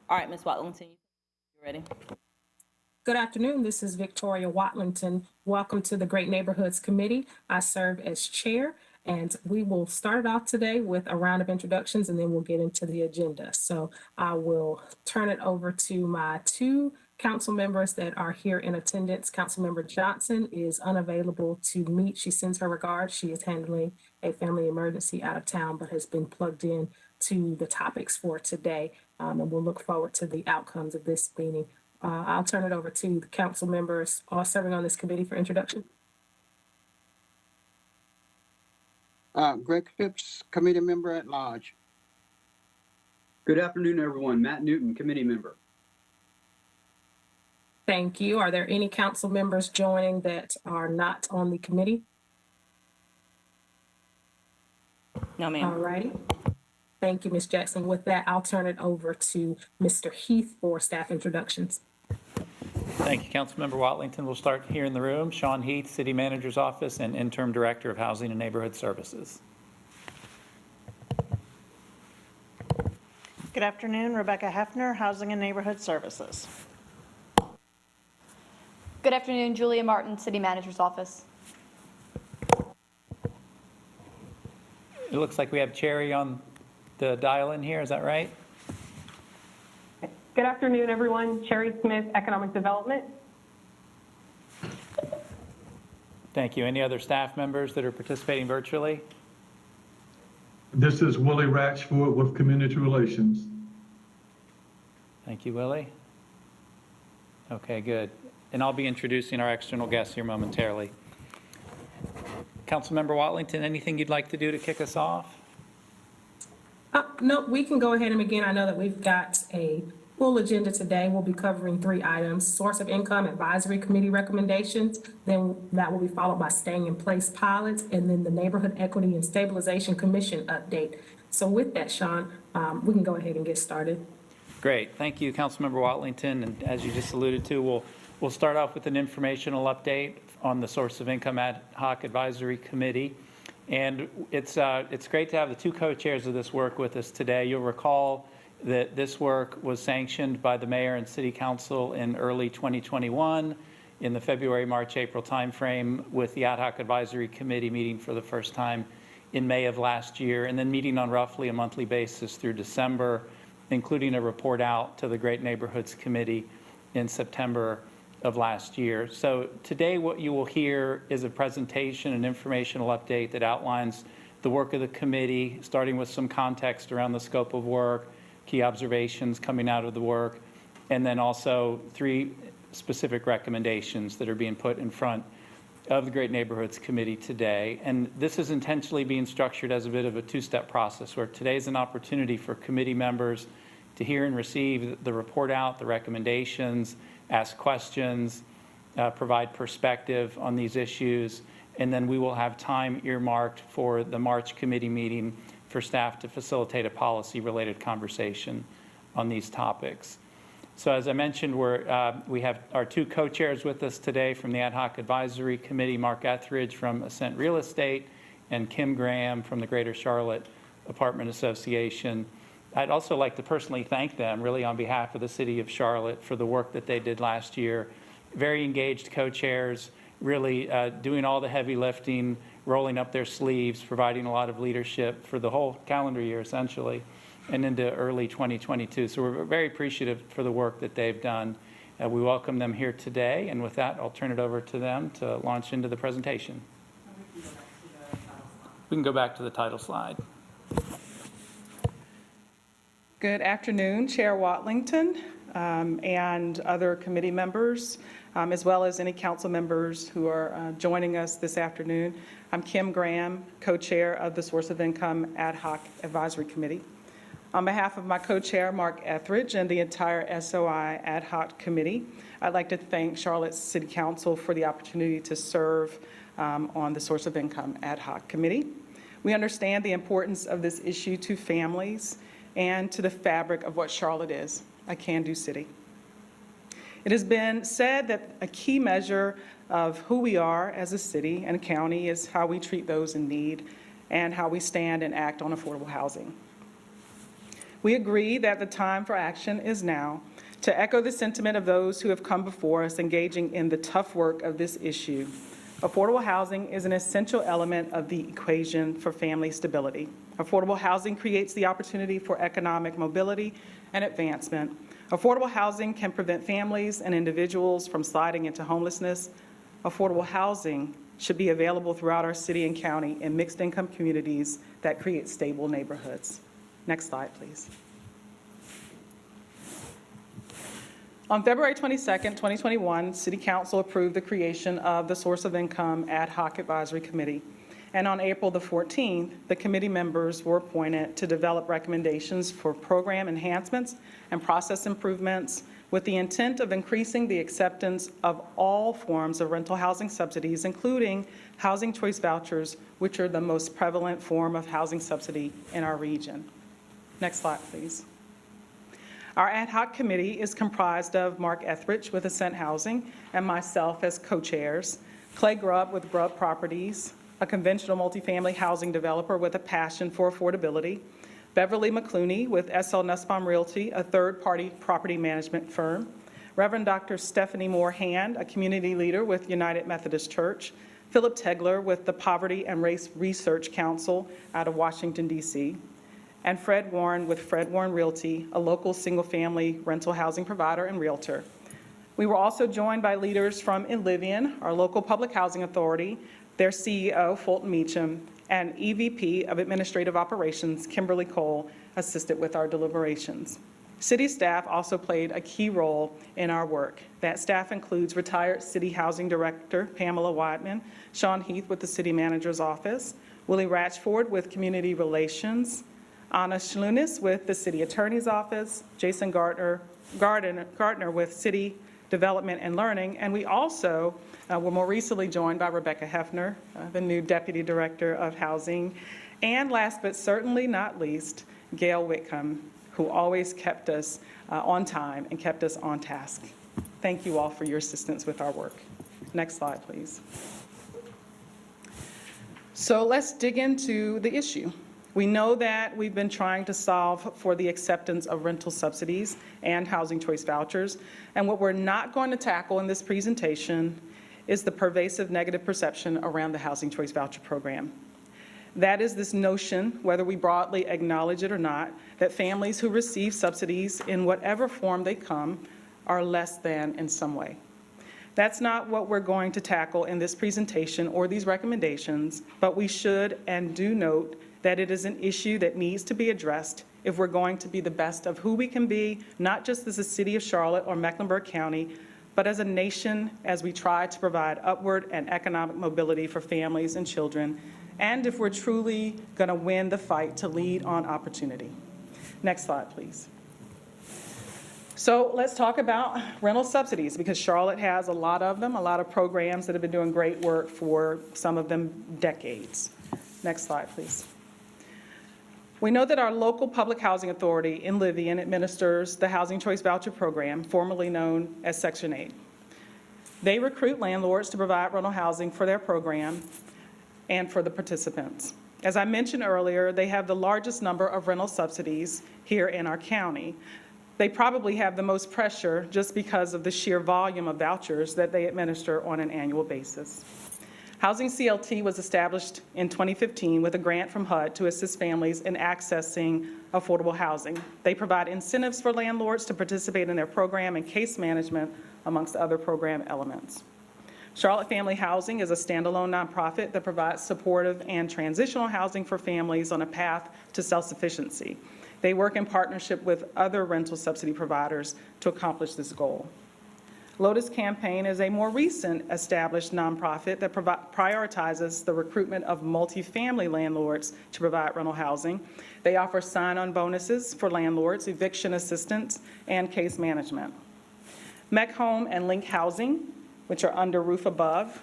All right, Ms. Watlington, you ready? Good afternoon. This is Victoria Watlington. Welcome to the Great Neighborhoods Committee. I serve as chair, and we will start it off today with a round of introductions, and then we'll get into the agenda. So I will turn it over to my two council members that are here in attendance. Councilmember Johnson is unavailable to meet. She sends her regards. She is handling a family emergency out of town, but has been plugged in to the topics for today. And we'll look forward to the outcomes of this meeting. I'll turn it over to the council members all serving on this committee for introduction. Greg Phipps, committee member at large. Good afternoon, everyone. Matt Newton, committee member. Thank you. Are there any council members joining that are not on the committee? No, ma'am. All righty. Thank you, Ms. Jackson. With that, I'll turn it over to Mr. Heath for staff introductions. Thank you, Councilmember Watlington. We'll start here in the room. Sean Heath, City Manager's Office and Interim Director of Housing and Neighborhood Services. Good afternoon, Rebecca Hefner, Housing and Neighborhood Services. Good afternoon, Julia Martin, City Manager's Office. It looks like we have Cherry on the dial in here. Is that right? Good afternoon, everyone. Cherry Smith, Economic Development. Thank you. Any other staff members that are participating virtually? This is Willie Ratchford with Community Relations. Thank you, Willie. Okay, good. And I'll be introducing our external guests here momentarily. Councilmember Watlington, anything you'd like to do to kick us off? No, we can go ahead and begin. I know that we've got a full agenda today. We'll be covering 3 items: source of income advisory committee recommendations, then that will be followed by staying in place pilots, and then the neighborhood equity and stabilization commission update. So with that, Sean, we can go ahead and get started. Great. Thank you, Councilmember Watlington. And as you just alluded to, we'll start off with an informational update on the Source of Income Ad Hoc Advisory Committee. And it's great to have the two co-chairs of this work with us today. You'll recall that this work was sanctioned by the mayor and city council in early 2021 in the February, March, April timeframe, with the Ad Hoc Advisory Committee meeting for the first time in May of last year, and then meeting on roughly a monthly basis through December, including a report out to the Great Neighborhoods Committee in September of last year. So today what you will hear is a presentation, an informational update that outlines the work of the committee, starting with some context around the scope of work, key observations coming out of the work, and then also 3 specific recommendations that are being put in front of the Great Neighborhoods Committee today. And this is intentionally being structured as a bit of a 2-step process, where today is an opportunity for committee members to hear and receive the report out, the recommendations, ask questions, provide perspective on these issues, and then we will have time earmarked for the March committee meeting for staff to facilitate a policy-related conversation on these topics. So as I mentioned, we have our 2 co-chairs with us today from the Ad Hoc Advisory Committee, Mark Etheridge from Ascent Real Estate and Kim Graham from the Greater Charlotte Apartment Association. I'd also like to personally thank them, really on behalf of the City of Charlotte, for the work that they did last year. Very engaged co-chairs, really doing all the heavy lifting, rolling up their sleeves, providing a lot of leadership for the whole calendar year, essentially, and into early 2022. So we're very appreciative for the work that they've done. We welcome them here today, and with that, I'll turn it over to them to launch into the presentation. We can go back to the title slide. Good afternoon, Chair Watlington and other committee members, as well as any council members who are joining us this afternoon. I'm Kim Graham, co-chair of the Source of Income Ad Hoc Advisory Committee. On behalf of my co-chair, Mark Etheridge, and the entire SOI Ad Hoc Committee, I'd like to thank Charlotte City Council for the opportunity to serve on the Source of Income Ad Hoc Committee. We understand the importance of this issue to families and to the fabric of what Charlotte is, a can-do city. It has been said that a key measure of who we are as a city and a county is how we treat those in need and how we stand and act on affordable housing. We agree that the time for action is now. To echo the sentiment of those who have come before us engaging in the tough work of this issue, affordable housing is an essential element of the equation for family stability. Affordable housing creates the opportunity for economic mobility and advancement. Affordable housing can prevent families and individuals from sliding into homelessness. Affordable housing should be available throughout our city and county in mixed income communities that create stable neighborhoods. Next slide, please. On February 22nd, 2021, City Council approved the creation of the Source of Income Ad Hoc Advisory Committee. And on April the 14th, the committee members were appointed to develop recommendations for program enhancements and process improvements with the intent of increasing the acceptance of all forms of rental housing subsidies, including housing choice vouchers, which are the most prevalent form of housing subsidy in our region. Next slide, please. Our ad hoc committee is comprised of Mark Etheridge with Ascent Housing and myself as co-chairs, Clay Grubb with Grubb Properties, a conventional multifamily housing developer with a passion for affordability, Beverly McClooney with SL Nussbaum Realty, a third-party property management firm, Reverend Dr. Stephanie Moore Hand, a community leader with United Methodist Church, Philip Tegler with the Poverty and Race Research Council out of Washington, D.C., and Fred Warren with Fred Warren Realty, a local single-family rental housing provider and realtor. We were also joined by leaders from Enlivian, our local public housing authority, their CEO, Fulton Meacham, and EVP of Administrative Operations, Kimberly Cole, assisted with our deliberations. City staff also played a key role in our work. That staff includes retired City Housing Director Pamela Weidman, Sean Heath with the City Manager's Office, Willie Ratchford with Community Relations, Anna Schlunis with the City Attorney's Office, Jason Gardner with City Development and Learning, and we also were more recently joined by Rebecca Hefner, the new Deputy Director of Housing, and last but certainly not least, Gail Whitcomb, who always kept us on time and kept us on task. Thank you all for your assistance with our work. Next slide, please. So let's dig into the issue. We know that we've been trying to solve for the acceptance of rental subsidies and housing choice vouchers. And what we're not going to tackle in this presentation is the pervasive negative perception around the housing choice voucher program. That is this notion, whether we broadly acknowledge it or not, that families who receive subsidies in whatever form they come are less than in some way. That's not what we're going to tackle in this presentation or these recommendations, but we should and do note that it is an issue that needs to be addressed if we're going to be the best of who we can be, not just as a city of Charlotte or Mecklenburg County, but as a nation as we try to provide upward and economic mobility for families and children, and if we're truly going to win the fight to lead on opportunity. Next slide, please. So let's talk about rental subsidies, because Charlotte has a lot of them, a lot of programs that have been doing great work for some of them decades. Next slide, please. We know that our local public housing authority in Livian administers the Housing Choice Voucher Program, formerly known as Section 8. They recruit landlords to provide rental housing for their program and for the participants. As I mentioned earlier, they have the largest number of rental subsidies here in our county. They probably have the most pressure just because of the sheer volume of vouchers that they administer on an annual basis. Housing CLT was established in 2015 with a grant from HUD to assist families in accessing affordable housing. They provide incentives for landlords to participate in their program and case management, amongst other program elements. Charlotte Family Housing is a standalone nonprofit that provides supportive and transitional housing for families on a path to self-sufficiency. They work in partnership with other rental subsidy providers to accomplish this goal. Lotus Campaign is a more recent established nonprofit that prioritizes the recruitment of multifamily landlords to provide rental housing. They offer sign-on bonuses for landlords, eviction assistance, and case management. Mech Home and Link Housing, which are under Roof Above,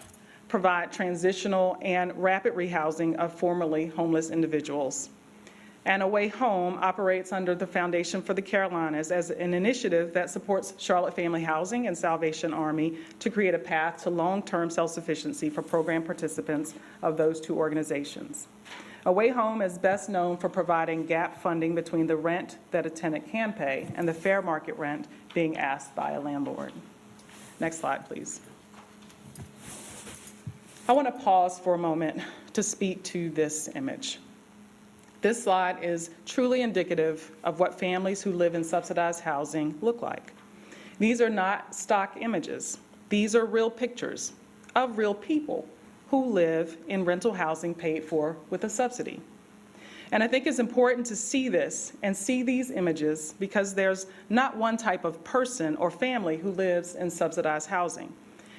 provide transitional and rapid rehousing of formerly homeless individuals. And Away Home operates under the Foundation for the Carolinas as an initiative that supports Charlotte Family Housing and Salvation Army to create a path to long-term self-sufficiency for program participants of those two organizations. Away Home is best known for providing gap funding between the rent that a tenant can pay and the fair market rent being asked by a landlord. Next slide, please. I want to pause for a moment to speak to this image. This slide is truly indicative of what families who live in subsidized housing look like. These are not stock images. These are real pictures of real people who live in rental housing paid for with a subsidy. And I think it's important to see this and see these images because there's not one type of person or family who lives in subsidized housing.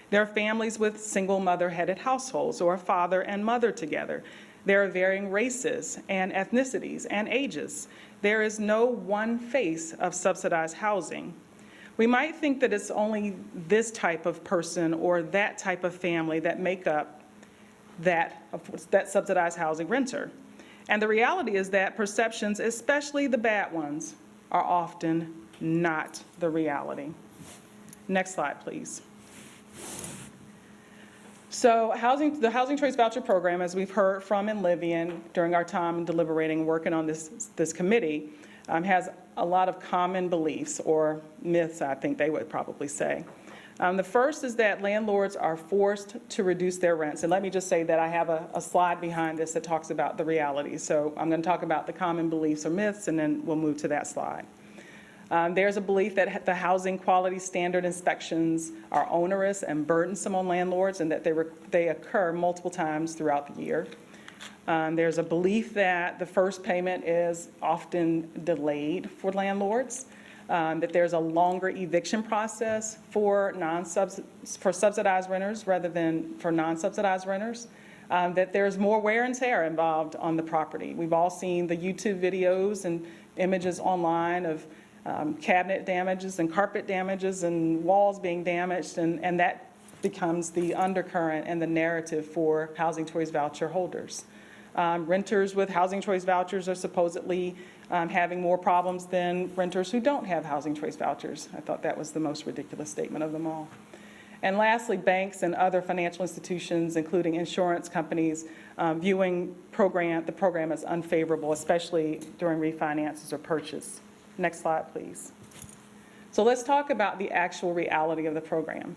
There are families with single mother-headed households or a father and mother together. There are varying races and ethnicities and ages. There is no one face of subsidized housing. We might think that it's only this type of person or that type of family that make up that subsidized housing renter. And the reality is that perceptions, especially the bad ones, are often not the reality. Next slide, please. So the Housing Choice Voucher Program, as we've heard from in Livian during our time deliberating and working on this committee, has a lot of common beliefs or myths, I think they would probably say. The first is that landlords are forced to reduce their rents. And let me just say that I have a slide behind this that talks about the reality. So I'm going to talk about the common beliefs or myths, and then we'll move to that slide. There's a belief that the housing quality standard inspections are onerous and burdensome on landlords and that they occur multiple times throughout the year. There's a belief that the first payment is often delayed for landlords, that there's a longer eviction process for subsidized renters rather than for non-subsidized renters, that there's more wear and tear involved on the property. We've all seen the YouTube videos and images online of cabinet damages and carpet damages and walls being damaged, and that becomes the undercurrent and the narrative for Housing Choice Voucher holders. Renters with Housing Choice Vouchers are supposedly having more problems than renters who don't have Housing Choice Vouchers. I thought that was the most ridiculous statement of them all. And lastly, banks and other financial institutions, including insurance companies, viewing the program as unfavorable, especially during refinances or purchase. Next slide, please. So let's talk about the actual reality of the program.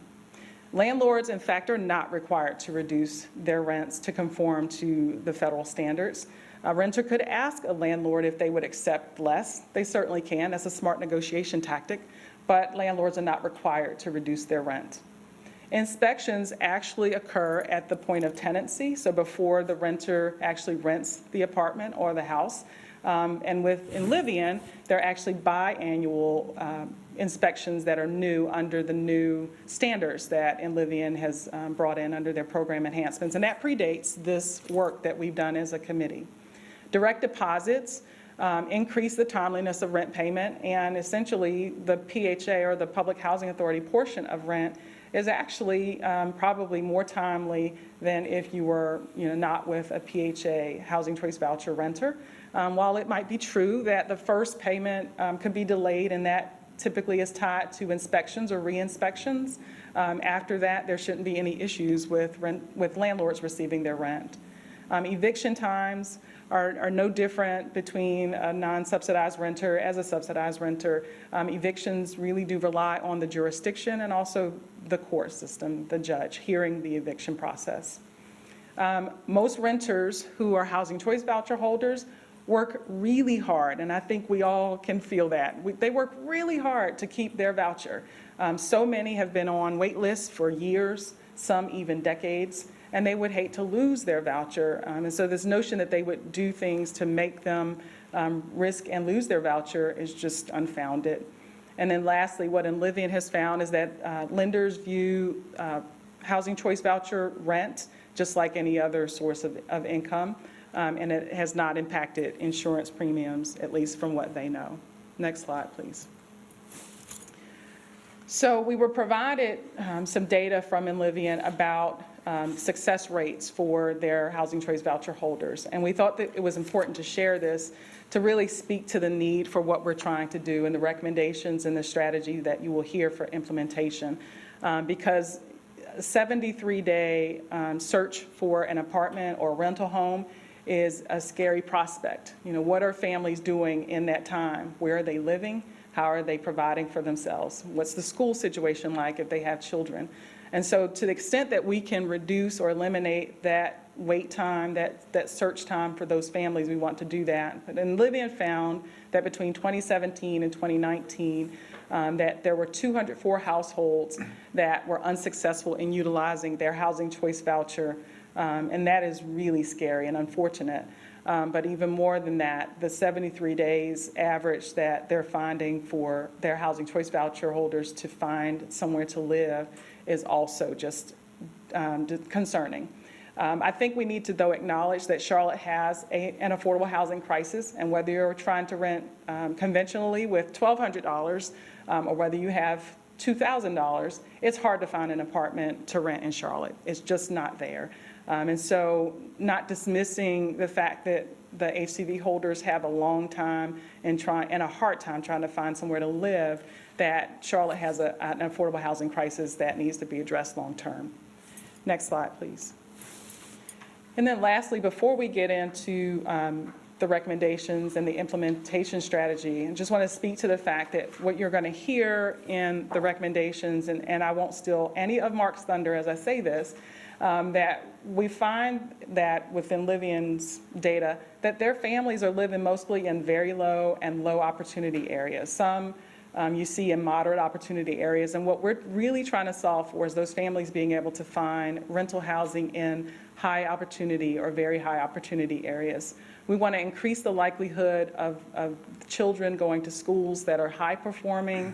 Landlords, in fact, are not required to reduce their rents to conform to the federal standards. A renter could ask a landlord if they would accept less. They certainly can. That's a smart negotiation tactic, but landlords are not required to reduce their rent. Inspections actually occur at the point of tenancy, so before the renter actually rents the apartment or the house. And in Livian, they're actually biannual inspections that are new under the new standards that Livian has brought in under their program enhancements. And that predates this work that we've done as a committee. Direct deposits increase the timeliness of rent payment, and essentially the PHA, or the Public Housing Authority portion of rent, is actually probably more timely than if you were not with a PHA housing choice voucher renter. While it might be true that the first payment could be delayed, and that typically is tied to inspections or re-inspections, after that there shouldn't be any issues with landlords receiving their rent. Eviction times are no different between a non-subsidized renter as a subsidized renter. Evictions really do rely on the jurisdiction and also the court system, the judge hearing the eviction process. Most renters who are housing choice voucher holders work really hard, and I think we all can feel that. They work really hard to keep their voucher. So many have been on wait lists for years, some even decades, and they would hate to lose their voucher. And so this notion that they would do things to make them risk and lose their voucher is just unfounded. And then lastly, what Livian has found is that lenders view housing choice voucher rent just like any other source of income, and it has not impacted insurance premiums, at least from what they know. Next slide, please. So we were provided some data from Livian about success rates for their housing choice voucher holders. And we thought that it was important to share this to really speak to the need for what we're trying to do and the recommendations and the strategy that you will hear for implementation. Because a 73-day search for an apartment or rental home is a scary prospect. What are families doing in that time? Where are they living? How are they providing for themselves? What's the school situation like if they have children? And so to the extent that we can reduce or eliminate that wait time, that search time for those families, we want to do that. But Livian found that between 2017 and 2019, that there were 204 households that were unsuccessful in utilizing their housing choice voucher. And that is really scary and unfortunate. But even more than that, the 73 days average that they're finding for their housing choice voucher holders to find somewhere to live is also just concerning. I think we need to, though, acknowledge that Charlotte has an affordable housing crisis, and whether you're trying to rent conventionally with $1,200 or whether you have $2,000, it's hard to find an apartment to rent in Charlotte. It's just not there. And so not dismissing the fact that the HCV holders have a long time and a hard time trying to find somewhere to live, that Charlotte has an affordable housing crisis that needs to be addressed long term. Next slide, please. And then lastly, before we get into the recommendations and the implementation strategy, I just want to speak to the fact that what you're going to hear in the recommendations, and I won't steal any of Mark's thunder as I say this, that we find that within Livian's data that their families are living mostly in very low and low opportunity areas. Some you see in moderate opportunity areas, and what we're really trying to solve for is those families being able to find rental housing in high opportunity or very high opportunity areas. We want to increase the likelihood of children going to schools that are high performing,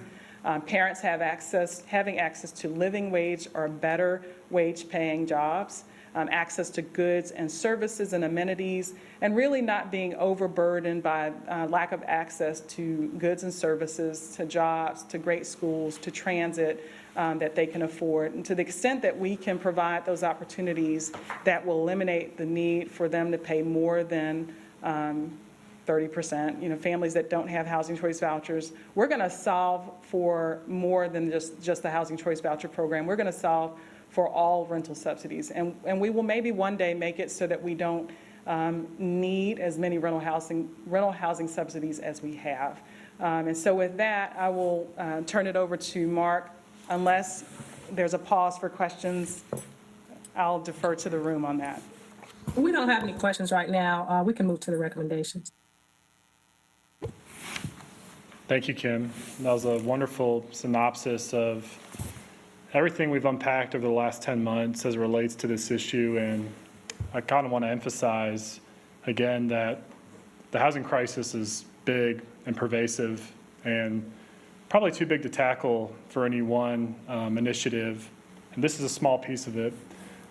parents having access to living wage or better wage paying jobs, access to goods and services and amenities, and really not being overburdened by lack of access to goods and services, to jobs, to great schools, to transit that they can afford. And to the extent that we can provide those opportunities that will eliminate the need for them to pay more than 30%, families that don't have housing choice vouchers. We're going to solve for more than just the housing choice voucher program. We're going to solve for all rental subsidies. And we will maybe one day make it so that we don't need as many rental housing subsidies as we have. And so with that, I will turn it over to Mark. Unless there's a pause for questions, I'll defer to the room on that. We don't have any questions right now. We can move to the recommendations. Thank you, Kim. That was a wonderful synopsis of everything we've unpacked over the last 10 months as it relates to this issue. And I kind of want to emphasize again that the housing crisis is big and pervasive and probably too big to tackle for any one initiative. And this is a small piece of it.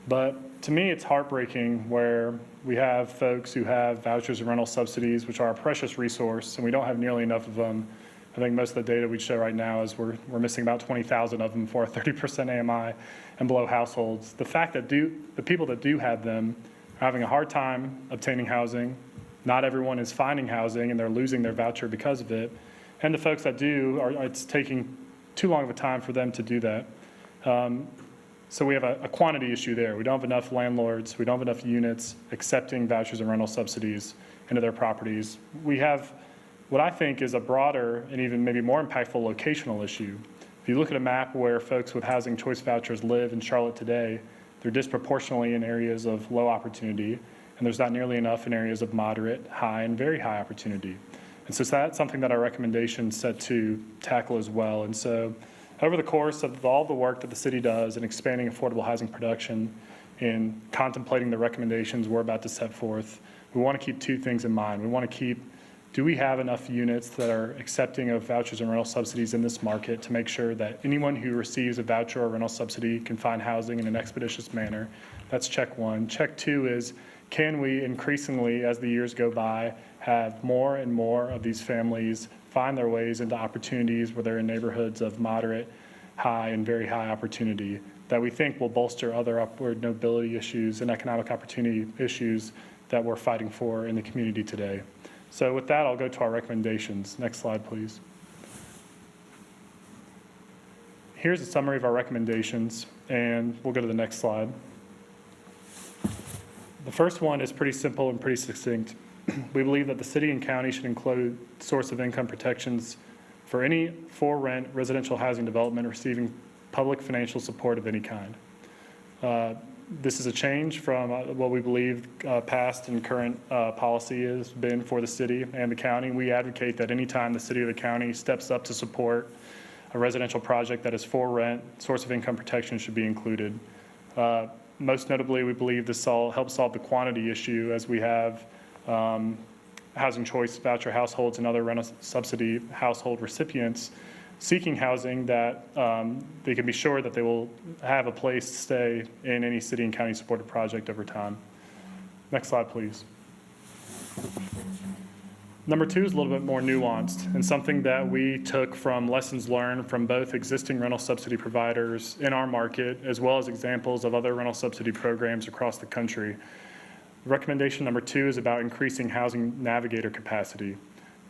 But to me, it's heartbreaking where we have folks who have vouchers and rental subsidies, which are a precious resource, and we don't have nearly enough of them. I think most of the data we show right now is we're missing about 20,000 of them for a 30% AMI and below households. The fact that the people that do have them are having a hard time obtaining housing. Not everyone is finding housing, and they're losing their voucher because of it. And the folks that do, it's taking too long of a time for them to do that. So we have a quantity issue there. We don't have enough landlords. We don't have enough units accepting vouchers and rental subsidies into their properties. We have what I think is a broader and even maybe more impactful locational issue. If you look at a map where folks with housing choice vouchers live in Charlotte today, they're disproportionately in areas of low opportunity, and there's not nearly enough in areas of moderate, high, and very high opportunity. And so that's something that our recommendation set to tackle as well. And so over the course of all the work that the city does in expanding affordable housing production, in contemplating the recommendations we're about to set forth, we want to keep two things in mind. We want to keep, do we have enough units that are accepting of vouchers and rental subsidies in this market to make sure that anyone who receives a voucher or rental subsidy can find housing in an expeditious manner? That's check one. Check two is, can we increasingly, as the years go by, have more and more of these families find their ways into opportunities where they're in neighborhoods of moderate, high, and very high opportunity that we think will bolster other upward mobility issues and economic opportunity issues that we're fighting for in the community today. So with that, I'll go to our recommendations. Next slide, please. Here's a summary of our recommendations, and we'll go to the next slide. The first one is pretty simple and pretty succinct. We believe that the city and county should include source of income protections for any for-rent residential housing development receiving public financial support of any kind. This is a change from what we believe past and current policy has been for the city and the county. We advocate that anytime the city or the county steps up to support a residential project that is for rent, source of income protection should be included. Most notably, we believe this helps solve the quantity issue as we have housing choice voucher households and other rental subsidy household recipients seeking housing that they can be sure that they will have a place to stay in any city and county supported project over time. Next slide, please. Number two is a little bit more nuanced and something that we took from lessons learned from both existing rental subsidy providers in our market, as well as examples of other rental subsidy programs across the country. Recommendation number two is about increasing housing Navigator capacity.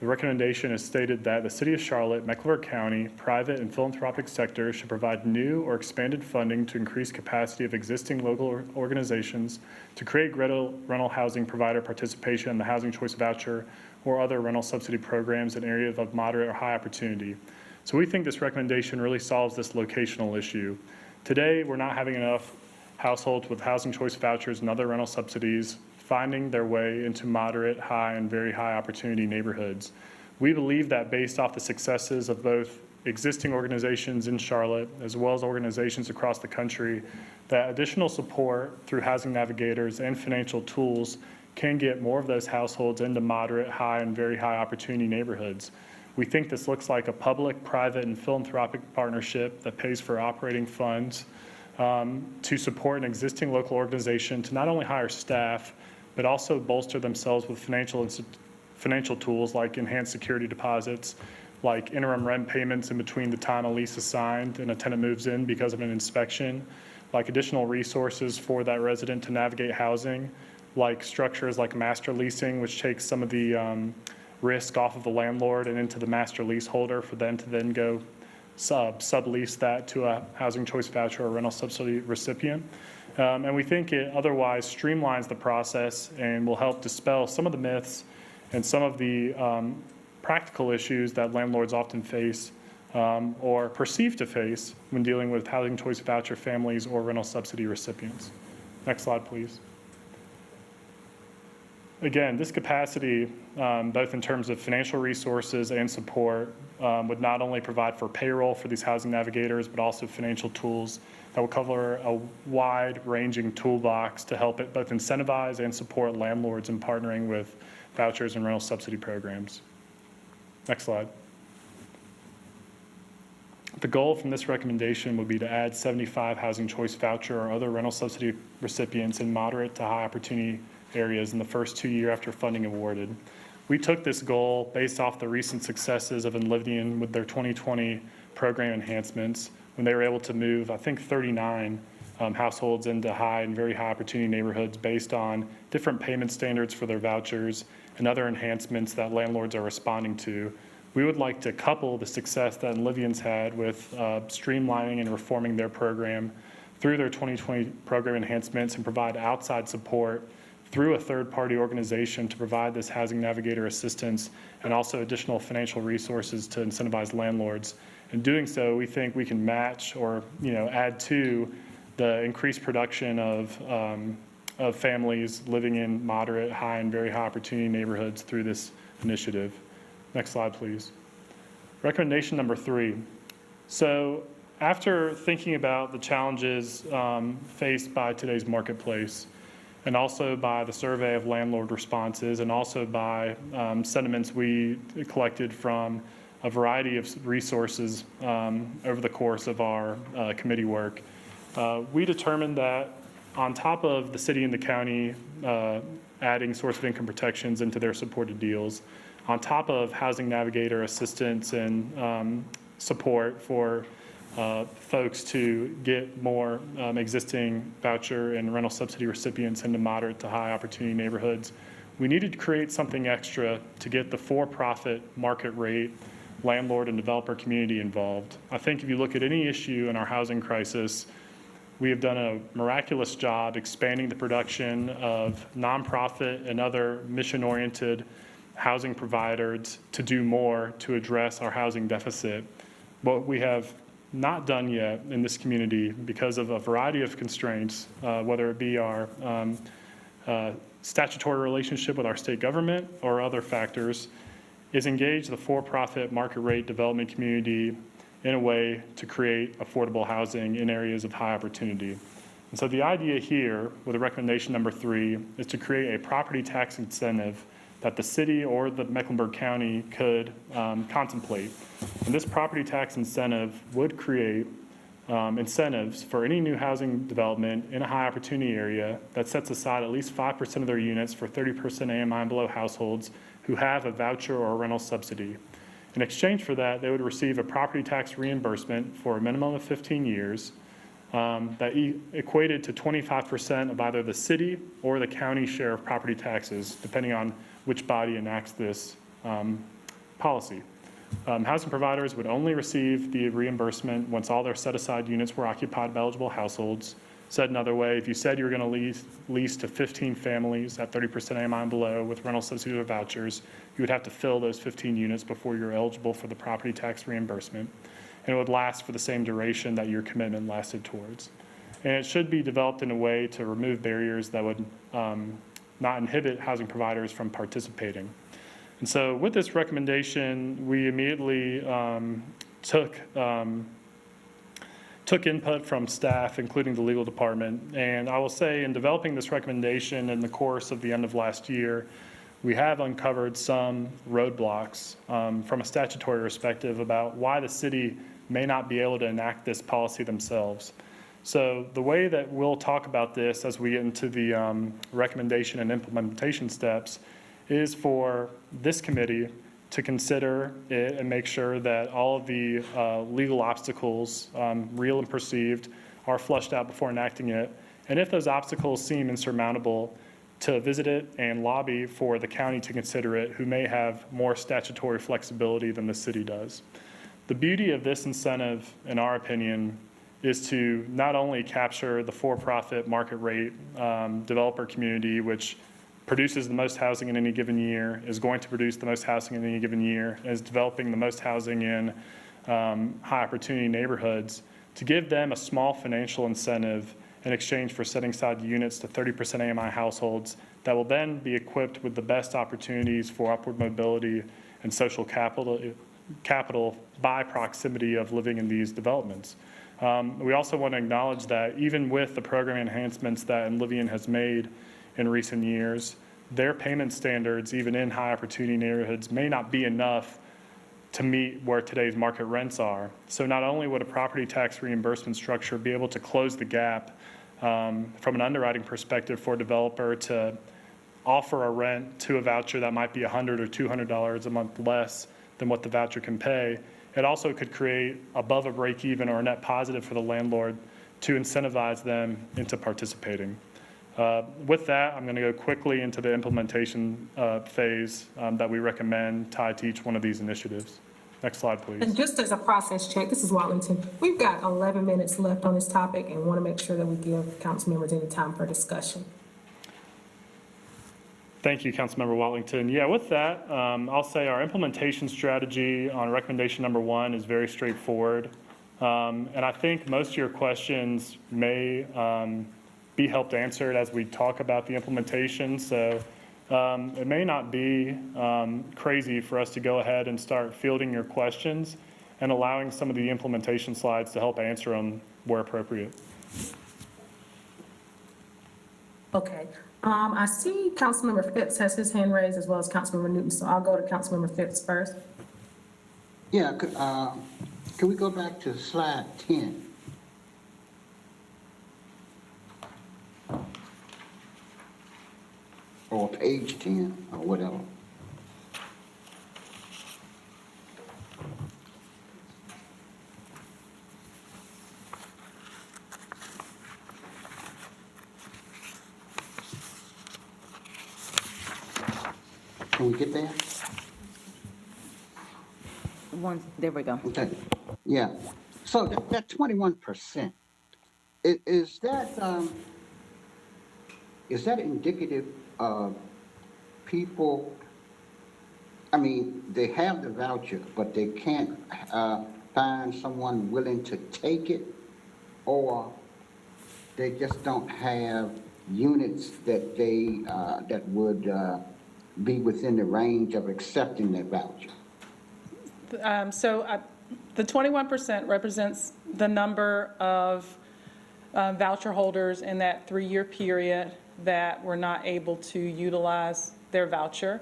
The recommendation is stated that the City of Charlotte, Mecklenburg County, private and philanthropic sectors should provide new or expanded funding to increase capacity of existing local organizations to create rental housing provider participation in the housing choice voucher or other rental subsidy programs in areas of moderate or high opportunity. So we think this recommendation really solves this locational issue. Today, we're not having enough households with housing choice vouchers and other rental subsidies finding their way into moderate, high, and very high opportunity neighborhoods. We believe that based off the successes of both existing organizations in Charlotte, as well as organizations across the country, that additional support through housing navigators and financial tools can get more of those households into moderate, high, and very high opportunity neighborhoods. We think this looks like a public, private, and philanthropic partnership that pays for operating funds to support an existing local organization to not only hire staff, but also bolster themselves with financial tools like enhanced security deposits, like interim rent payments in between the time a lease is signed and a tenant moves in because of an inspection, like additional resources for that resident to navigate housing, like structures like master leasing, which takes some of the risk off of the landlord and into the master leaseholder for them to then go sublease that to a housing choice voucher or rental subsidy recipient. And we think it otherwise streamlines the process and will help dispel some of the myths and some of the practical issues that landlords often face or perceive to face when dealing with housing choice voucher families or rental subsidy recipients. Next slide, please. Again, this capacity, both in terms of financial resources and support, would not only provide for payroll for these housing navigators, but also financial tools that will cover a wide-ranging toolbox to help it both incentivize and support landlords in partnering with vouchers and rental subsidy programs. Next slide. The goal from this recommendation would be to add 75 housing choice voucher or other rental subsidy recipients in moderate to high opportunity areas in the first 2 years after funding awarded. We took this goal based off the recent successes of Enlivian with their 2020 program enhancements when they were able to move, I think, 39 households into high and very high opportunity neighborhoods based on different payment standards for their vouchers and other enhancements that landlords are responding to. We would like to couple the success that Enlivian's had with streamlining and reforming their program through their 2020 program enhancements and provide outside support through a third-party organization to provide this housing navigator assistance and also additional financial resources to incentivize landlords. In doing so, we think we can match or add to the increased production of families living in moderate, high, and very high opportunity neighborhoods through this initiative. Next slide, please. Recommendation number 3. So after thinking about the challenges faced by today's marketplace, and also by the survey of landlord responses, and also by sentiments we collected from a variety of resources over the course of our committee work, we determined that on top of the city and the county adding source of income protections into their supported deals, on top of housing navigator assistance and support for folks to get more existing voucher and rental subsidy recipients into moderate to high opportunity neighborhoods, we needed to create something extra to get the for-profit market rate landlord and developer community involved. I think if you look at any issue in our housing crisis, we have done a miraculous job expanding the production of nonprofit and other mission-oriented housing providers to do more to address our housing deficit. What we have not done yet in this community because of a variety of constraints, whether it be our statutory relationship with our state government or other factors, is engage the for-profit market rate development community in a way to create affordable housing in areas of high opportunity. And so the idea here with recommendation number 3 is to create a property tax incentive that the city or the Mecklenburg County could contemplate. And this property tax incentive would create incentives for any new housing development in a high opportunity area that sets aside at least 5% of their units for 30% AMI and below households who have a voucher or a rental subsidy. In exchange for that, they would receive a property tax reimbursement for a minimum of 15 years that equated to 25% of either the city or the county share of property taxes, depending on which body enacts this policy. Housing providers would only receive the reimbursement once all their set-aside units were occupied by eligible households. Said another way, if you said you were going to lease to 15 families at 30% AMI and below with rental subsidies or vouchers, you would have to fill those 15 units before you're eligible for the property tax reimbursement. And it would last for the same duration that your commitment lasted towards. And it should be developed in a way to remove barriers that would not inhibit housing providers from participating. And so with this recommendation, we immediately took input from staff, including the legal department. And I will say in developing this recommendation in the course of the end of last year, we have uncovered some roadblocks from a statutory perspective about why the city may not be able to enact this policy themselves. So the way that we'll talk about this as we get into the recommendation and implementation steps is for this committee to consider it and make sure that all of the legal obstacles, real and perceived, are flushed out before enacting it. And if those obstacles seem insurmountable, to visit it and lobby for the county to consider it, who may have more statutory flexibility than the city does. The beauty of this incentive, in our opinion, is to not only capture the for-profit market rate developer community, which produces the most housing in any given year, is going to produce the most housing in any given year, is developing the most housing in high opportunity neighborhoods, to give them a small financial incentive in exchange for setting aside units to 30% AMI households that will then be equipped with the best opportunities for upward mobility and social capital by proximity of living in these developments. We also want to acknowledge that even with the program enhancements that Enlivian has made in recent years, their payment standards, even in high opportunity neighborhoods, may not be enough to meet where today's market rents are. So not only would a property tax reimbursement structure be able to close the gap from an underwriting perspective for a developer to offer a rent to a voucher that might be $100 or $200 a month less than what the voucher can pay, it also could create above a break even or a net positive for the landlord to incentivize them into participating. With that, I'm going to go quickly into the implementation phase that we recommend tied to each one of these initiatives. Next slide, please. And just as a process check, this is Watlington. We've got 11 minutes left on this topic and want to make sure that we give council members any time for discussion. Thank you, Councilmember Watlington. Yeah, with that, I'll say our implementation strategy on recommendation number 1 is very straightforward. And I think most of your questions may be helped answered as we talk about the implementation. So it may not be crazy for us to go ahead and start fielding your questions and allowing some of the implementation slides to help answer them where appropriate. Okay. I see Councilmember Phipps has his hand raised as well as Councilmember Newton, so I'll go to Councilmember Phipps first. Yeah, can we go back to slide 10? Or page 10, or whatever. Can we get there? There we go. Okay, yeah. So that 21%, is that indicative of people? I mean, they have the voucher, but they can't find someone willing to take it, or they just don't have units that they that would be within the range of accepting that voucher? The 21% represents the number of voucher holders in that 3-year period that were not able to utilize their voucher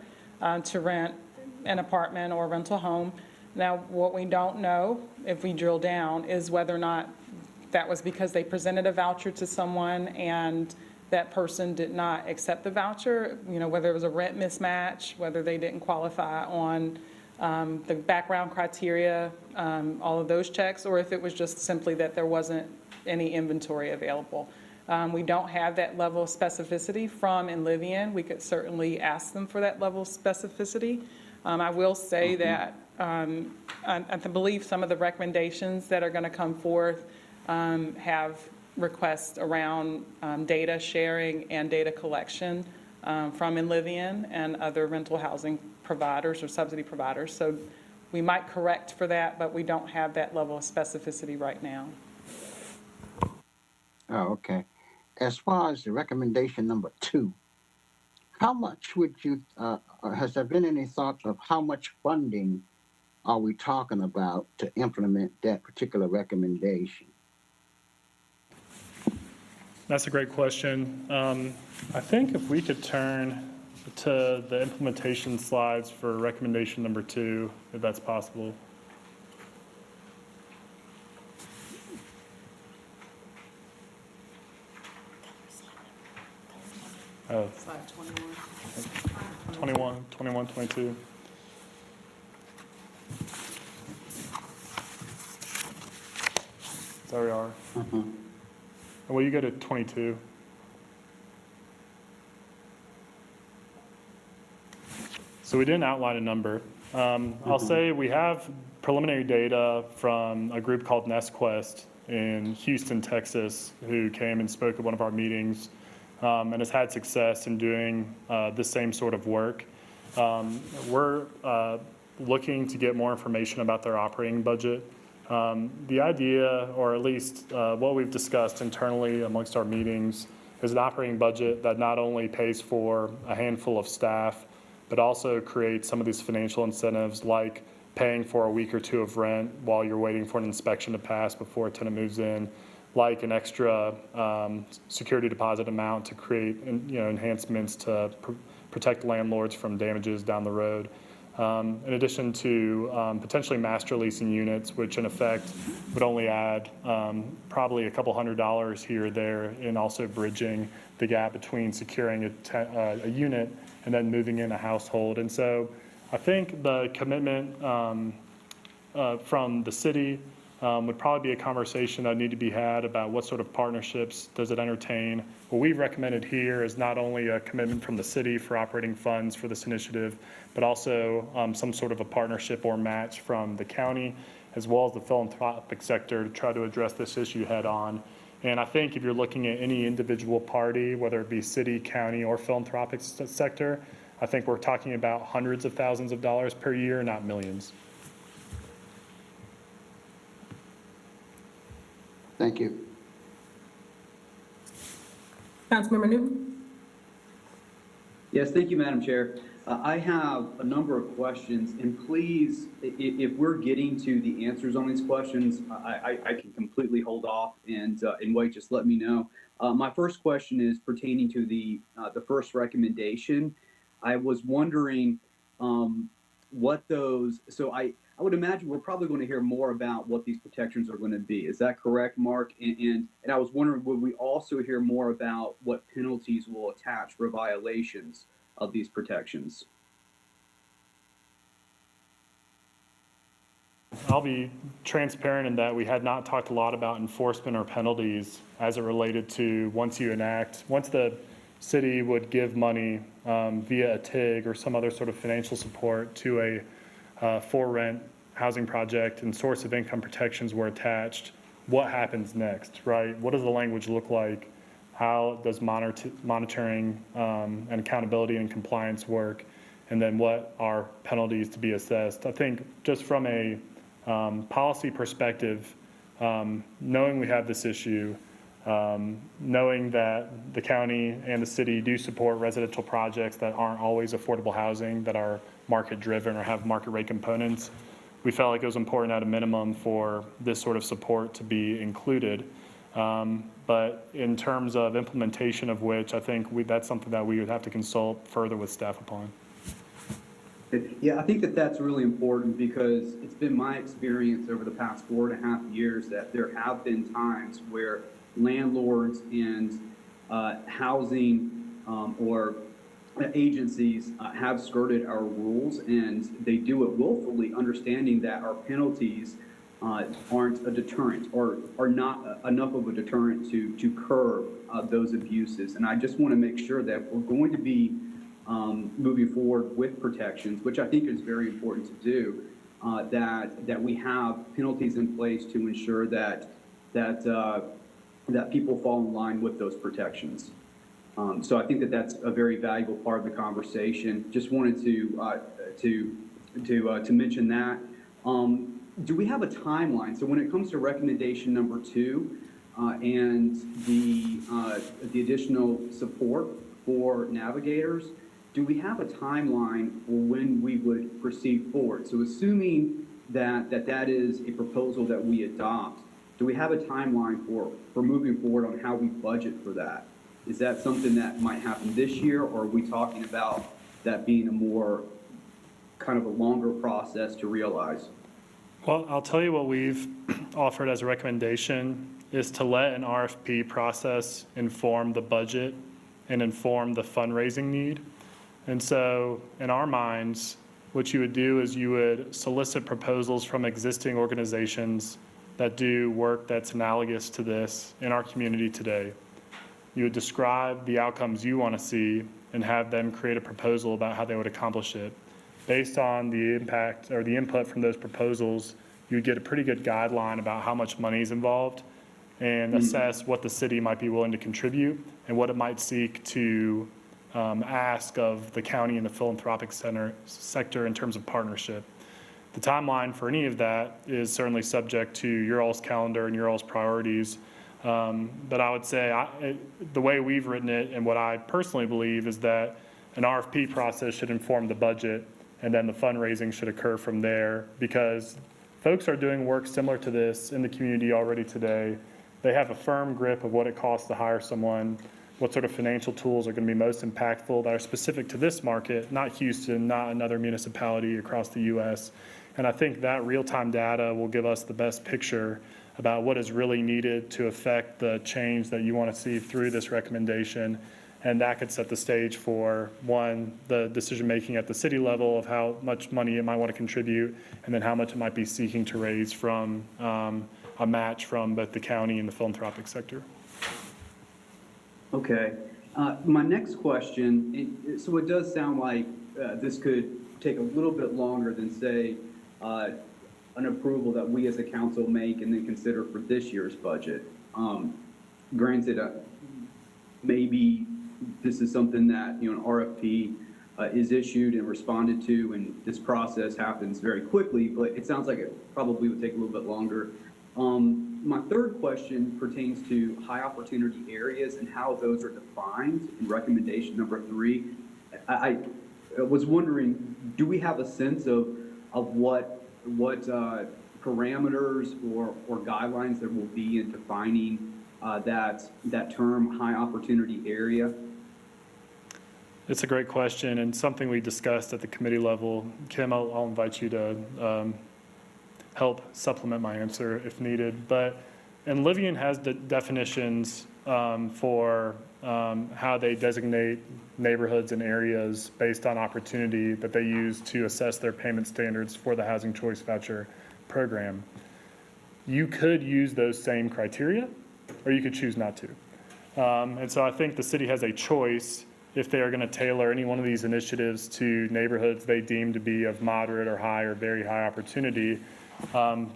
to rent an apartment or rental home. Now, what we don't know, if we drill down, is whether or not that was because they presented a voucher to someone and that person did not accept the voucher, whether it was a rent mismatch, whether they didn't qualify on the background criteria, all of those checks, or if it was just simply that there wasn't any inventory available. We don't have that level of specificity from Enlivian. We could certainly ask them for that level of specificity. I will say that I believe some of the recommendations that are going to come forth have requests around data sharing and data collection from Enlivian and other rental housing providers or subsidy providers. So we might correct for that, but we don't have that level of specificity right now. Oh, okay. As far as the recommendation number 2, how much would you, has there been any thought of how much funding are we talking about to implement that particular recommendation? That's a great question. I think if we could turn to the implementation slides for recommendation number 2, if that's possible. Oh. Slide 21. 21, 22. There we are. Well, you go to 22. So we didn't outline a number. I'll say we have preliminary data from a group called NestQuest in Houston, Texas, who came and spoke at one of our meetings and has had success in doing the same sort of work. We're looking to get more information about their operating budget. The idea, or at least what we've discussed internally amongst our meetings, is an operating budget that not only pays for a handful of staff, but also creates some of these financial incentives like paying for a week or two of rent while you're waiting for an inspection to pass before a tenant moves in, like an extra security deposit amount to create enhancements to protect landlords from damages down the road. In addition to potentially master leasing units, which in effect would only add probably a couple $100 here or there, and also bridging the gap between securing a unit and then moving in a household. And so I think the commitment from the city would probably be a conversation that would need to be had about what sort of partnerships does it entertain. What we've recommended here is not only a commitment from the city for operating funds for this initiative, but also some sort of a partnership or match from the county, as well as the philanthropic sector, to try to address this issue head on. And I think if you're looking at any individual party, whether it be city, county, or philanthropic sector, I think we're talking about hundreds of thousands of dollars per year, not millions. Thank you. Councilmember Newton? Yes, thank you, Madam Chair. I have a number of questions, and please, if we're getting to the answers on these questions, I can completely hold off and wait. Just let me know. My first question is pertaining to the first recommendation. I was wondering what those. So I would imagine we're probably going to hear more about what these protections are going to be. Is that correct, Mark? And I was wondering, would we also hear more about what penalties will attach for violations of these protections? I'll be transparent in that we had not talked a lot about enforcement or penalties as it related to once the city would give money via a TIG or some other sort of financial support to a for rent housing project and source of income protections were attached, what happens next, right? What does the language look like? How does monitoring and accountability and compliance work? And then what are penalties to be assessed? I think just from a policy perspective, knowing we have this issue, knowing that the county and the city do support residential projects that aren't always affordable housing, that are market driven or have market rate components, we felt like it was important at a minimum for this sort of support to be included. But in terms of implementation of which, I think that's something that we would have to consult further with staff upon. Yeah, I think that's really important because it's been my experience over the past 4.5 years that there have been times where landlords and housing or agencies have skirted our rules, and they do it willfully, understanding that our penalties aren't a deterrent or are not enough of a deterrent to curb those abuses. And I just want to make sure that we're going to be moving forward with protections, which I think is very important to do, that we have penalties in place to ensure that people fall in line with those protections. So I think that's a very valuable part of the conversation. Just wanted to mention that. Do we have a timeline? So when it comes to recommendation number 2 and the additional support for navigators, do we have a timeline for when we would proceed forward? So assuming that is a proposal that we adopt, do we have a timeline for moving forward on how we budget for that? Is that something that might happen this year, or are we talking about that being a more kind of a longer process to realize? Well, I'll tell you what we've offered as a recommendation is to let an RFP process inform the budget and inform the fundraising need. And so in our minds, what you would do is you would solicit proposals from existing organizations that do work that's analogous to this in our community today. You would describe the outcomes you want to see and have them create a proposal about how they would accomplish it. based on the impact or the input from those proposals, you'd get a pretty good guideline about how much money is involved and assess what the city might be willing to contribute and what it might seek to ask of the county and the philanthropic sector in terms of partnership. The timeline for any of that is certainly subject to your all's calendar and your all's priorities. But I would say the way we've written it and what I personally believe is that an RFP process should inform the budget and then the fundraising should occur from there, because folks are doing work similar to this in the community already today. They have a firm grip of what it costs to hire someone, what sort of financial tools are going to be most impactful that are specific to this market, not Houston, not another municipality across the U.S. And I think that real-time data will give us the best picture about what is really needed to affect the change that you want to see through this recommendation. And that could set the stage for, one, the decision-making at the city level of how much money it might want to contribute, and then how much it might be seeking to raise from a match from both the county and the philanthropic sector. Okay. My next question, so it does sound like this could take a little bit longer than, say, an approval that we as a council make and then consider for this year's budget. Granted, maybe this is something that, an RFP is issued and responded to, and this process happens very quickly, but it sounds like it probably would take a little bit longer. My third question pertains to high opportunity areas and how those are defined in recommendation number 3. I was wondering, do we have a sense of what parameters or guidelines there will be in defining that term, high opportunity area? It's a great question and something we discussed at the committee level. Kim, I'll invite you to help supplement my answer if needed. But, and Livian has the definitions for how they designate neighborhoods and areas based on opportunity that they use to assess their payment standards for the Housing Choice Voucher program. You could use those same criteria, or you could choose not to. And so I think the city has a choice if they are going to tailor any one of these initiatives to neighborhoods they deem to be of moderate or high or very high opportunity,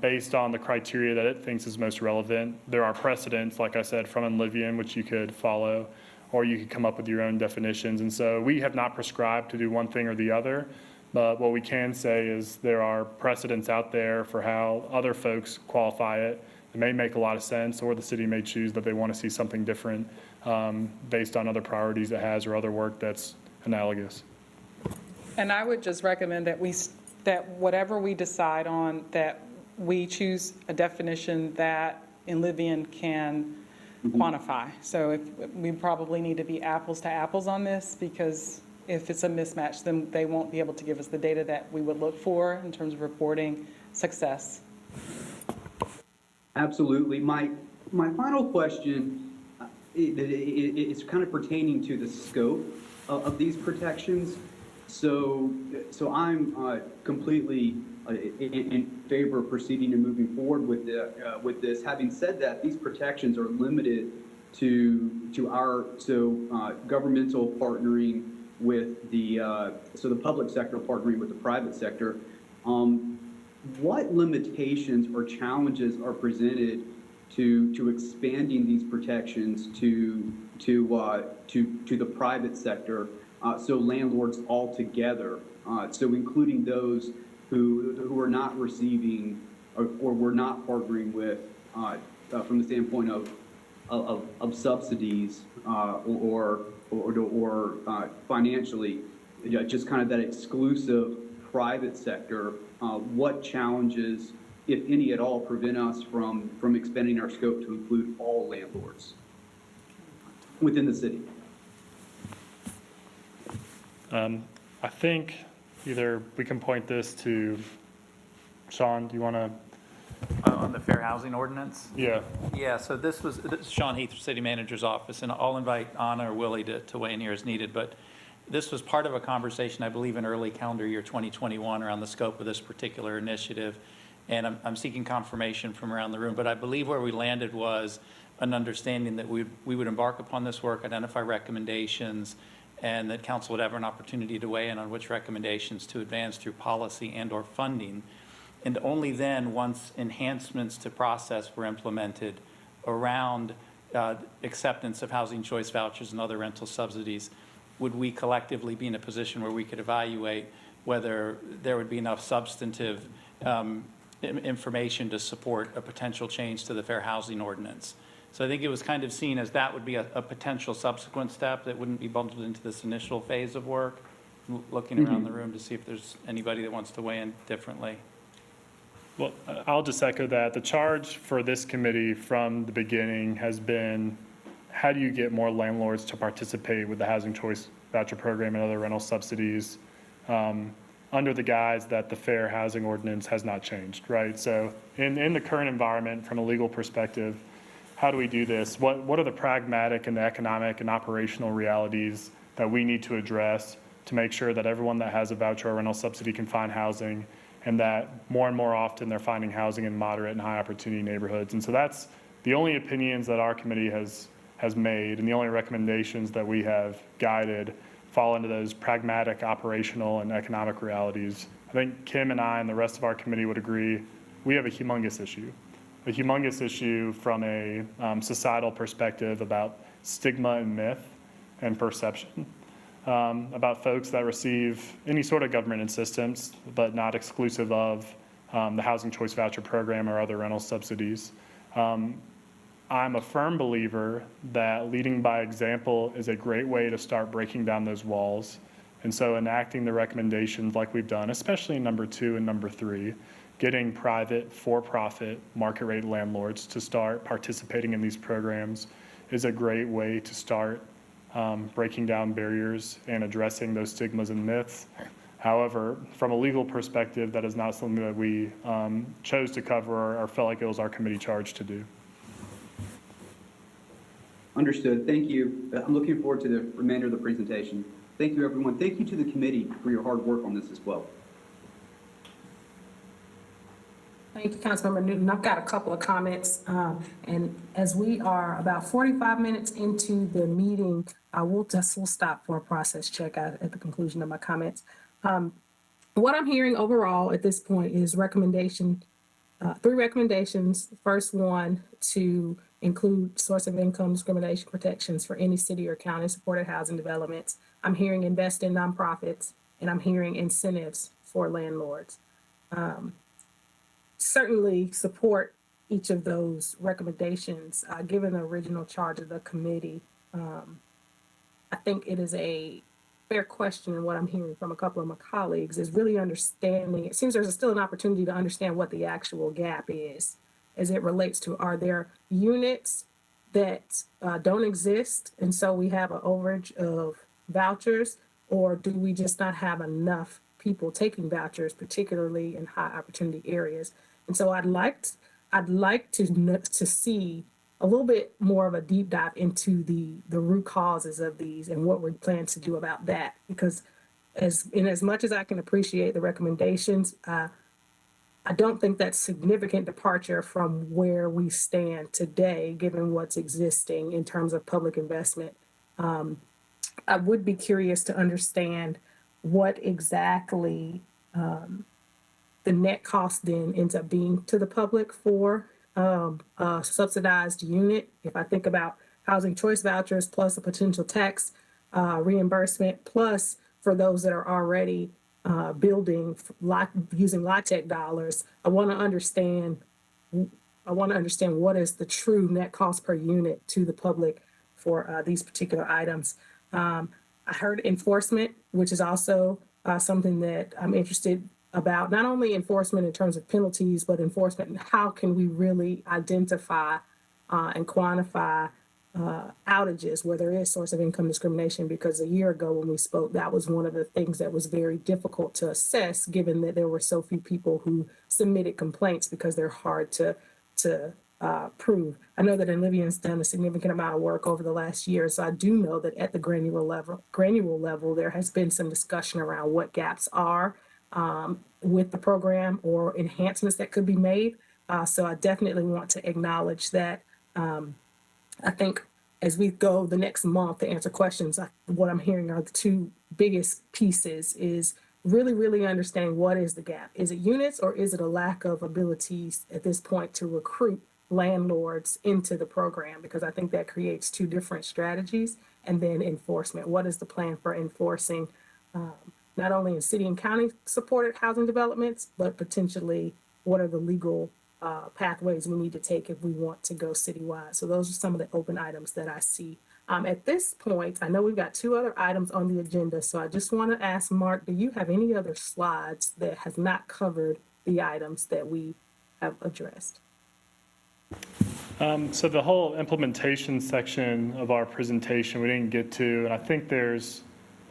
based on the criteria that it thinks is most relevant. There are precedents, like I said, from Livian, which you could follow, or you could come up with your own definitions. And so we have not prescribed to do one thing or the other, but what we can say is there are precedents out there for how other folks qualify it. It may make a lot of sense, or the city may choose that they want to see something different based on other priorities it has or other work that's analogous. And I would just recommend that whatever we decide on, that we choose a definition that Livian can quantify. So we probably need to be apples to apples on this, because if it's a mismatch, then they won't be able to give us the data that we would look for in terms of reporting success. Absolutely. My final question is kind of pertaining to the scope of these protections. So I'm completely in favor of proceeding and moving forward with this. Having said that, these protections are limited to our governmental partnering with the public sector partnering with the private sector. What limitations or challenges are presented to expanding these protections to the private sector, so landlords altogether, so including those who are not receiving or were not partnering with from the standpoint of subsidies or financially, just kind of that exclusive private sector. What challenges, if any at all, prevent us from expanding our scope to include all landlords within the city? I think either we can point this to Sean. Do you want to? On the Fair Housing Ordinance? Yeah. Yeah, so this is Sean Heath, City Manager's Office, and I'll invite Anna or Willie to weigh in here as needed, but this was part of a conversation, I believe, in early calendar year 2021 around the scope of this particular initiative, and I'm seeking confirmation from around the room, but I believe where we landed was an understanding that we would embark upon this work, identify recommendations, and that council would have an opportunity to weigh in on which recommendations to advance through policy and/or funding. And only then, once enhancements to process were implemented around acceptance of housing choice vouchers and other rental subsidies, would we collectively be in a position where we could evaluate whether there would be enough substantive information to support a potential change to the Fair Housing Ordinance. So I think it was kind of seen as that would be a potential subsequent step that wouldn't be bundled into this initial phase of work. Looking around the room to see if there's anybody that wants to weigh in differently. Well, I'll just echo that. The charge for this committee from the beginning has been, how do you get more landlords to participate with the Housing Choice Voucher Program and other rental subsidies under the guise that the Fair Housing Ordinance has not changed, right? So in the current environment, from a legal perspective, how do we do this? What are the pragmatic and the economic and operational realities that we need to address to make sure that everyone that has a voucher or rental subsidy can find housing, and that more and more often they're finding housing in moderate and high opportunity neighborhoods? And so that's the only opinions that our committee has made, and the only recommendations that we have guided fall into those pragmatic, operational, and economic realities. I think Kim and I and the rest of our committee would agree we have a humongous issue from a societal perspective about stigma and myth and perception. About folks that receive any sort of government assistance, but not exclusive of the Housing Choice Voucher Program or other rental subsidies. I'm a firm believer that leading by example is a great way to start breaking down those walls. And so enacting the recommendations like we've done, especially in number 2 and number 3, getting private, for-profit, market rate landlords to start participating in these programs is a great way to start breaking down barriers and addressing those stigmas and myths. However, from a legal perspective, that is not something that we chose to cover or felt like it was our committee charge to do. Understood. Thank you. I'm looking forward to the remainder of the presentation. Thank you, everyone. Thank you to the committee for your hard work on this as well. Thank you, Councilmember Newton. I've got a couple of comments. And as we are about 45 minutes into the meeting, we'll stop for a process check at the conclusion of my comments. What I'm hearing overall at this point is 3 recommendations. The first one, to include source of income discrimination protections for any city or county supported housing developments. I'm hearing invest in nonprofits, and I'm hearing incentives for landlords. Certainly support each of those recommendations. Given the original charge of the committee, I think it is a fair question, and what I'm hearing from a couple of my colleagues is really understanding. It seems there's still an opportunity to understand what the actual gap is as it relates to, are there units that don't exist, and so we have an overage of vouchers, or do we just not have enough people taking vouchers, particularly in high opportunity areas? And so I'd like to see a little bit more of a deep dive into the root causes of these and what we plan to do about that. Because as much as I can appreciate the recommendations, I don't think that's significant departure from where we stand today, given what's existing in terms of public investment. I would be curious to understand what exactly the net cost then ends up being to the public for a subsidized unit. If I think about housing choice vouchers plus a potential tax reimbursement, plus for those that are already building using LIHTC dollars, I want to understand what is the true net cost per unit to the public for these particular items. I heard enforcement, which is also something that I'm interested about, not only enforcement in terms of penalties, but enforcement and how can we really identify and quantify outages where there is source of income discrimination, because a year ago when we spoke, that was one of the things that was very difficult to assess, given that there were so few people who submitted complaints because they're hard to prove. I know that Olivia's done a significant amount of work over the last year, so I do know that at the granular level, there has been some discussion around what gaps are with the program or enhancements that could be made. So I definitely want to acknowledge that. I think as we go the next month to answer questions, what I'm hearing are the two biggest pieces is really understanding what is the gap. Is it units or is it a lack of abilities at this point to recruit landlords into the program? Because I think that creates two different strategies. And then enforcement. What is the plan for enforcing not only in city and county supported housing developments, but potentially what are the legal pathways we need to take if we want to go citywide? So those are some of the open items that I see. At this point, I know we've got two other items on the agenda, so I just want to ask Mark, do you have any other slides that have not covered the items that we have addressed? So the whole implementation section of our presentation we didn't get to, and I think there's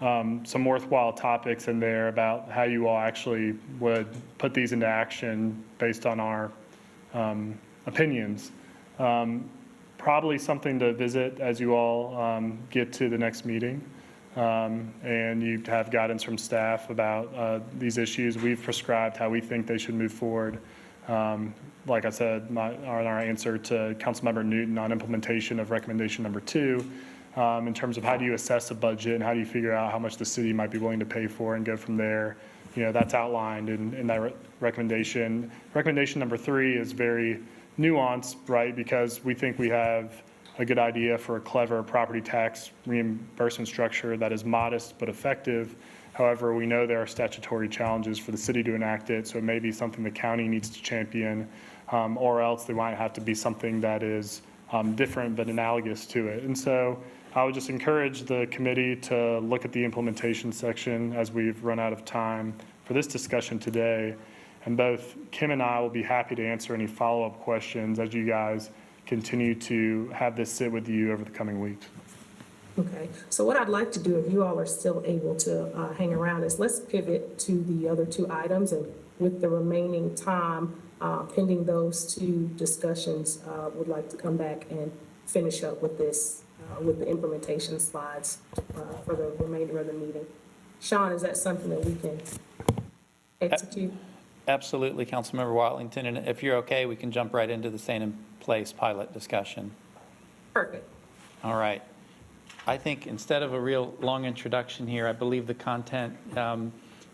some worthwhile topics in there about how you all actually would put these into action based on our opinions. Probably something to visit as you all get to the next meeting. And you have guidance from staff about these issues. We've prescribed how we think they should move forward. Like I said, our answer to Councilmember Newton on implementation of recommendation number 2, in terms of how do you assess a budget and how do you figure out how much the city might be willing to pay for and go from there. You know, that's outlined in that recommendation. Recommendation number 3 is very nuanced, right? Because we think we have a good idea for a clever property tax reimbursement structure that is modest but effective. However, we know there are statutory challenges for the city to enact it, so it may be something the county needs to champion, or else there might have to be something that is different but analogous to it. And so I would just encourage the committee to look at the implementation section as we've run out of time for this discussion today. And both Kim and I will be happy to answer any follow-up questions as you guys continue to have this sit with you over the coming weeks. Okay, so what I'd like to do, if you all are still able to hang around, is let's pivot to the other two items, and with the remaining time, pending those two discussions, would like to come back and finish up with this, with the implementation slides for the remainder of the meeting. Sean, is that something that we can execute? Absolutely, Councilmember Watlington, and if you're okay, we can jump right into the stay-in-place pilot discussion. Perfect. All right. I think instead of a real long introduction here, I believe the content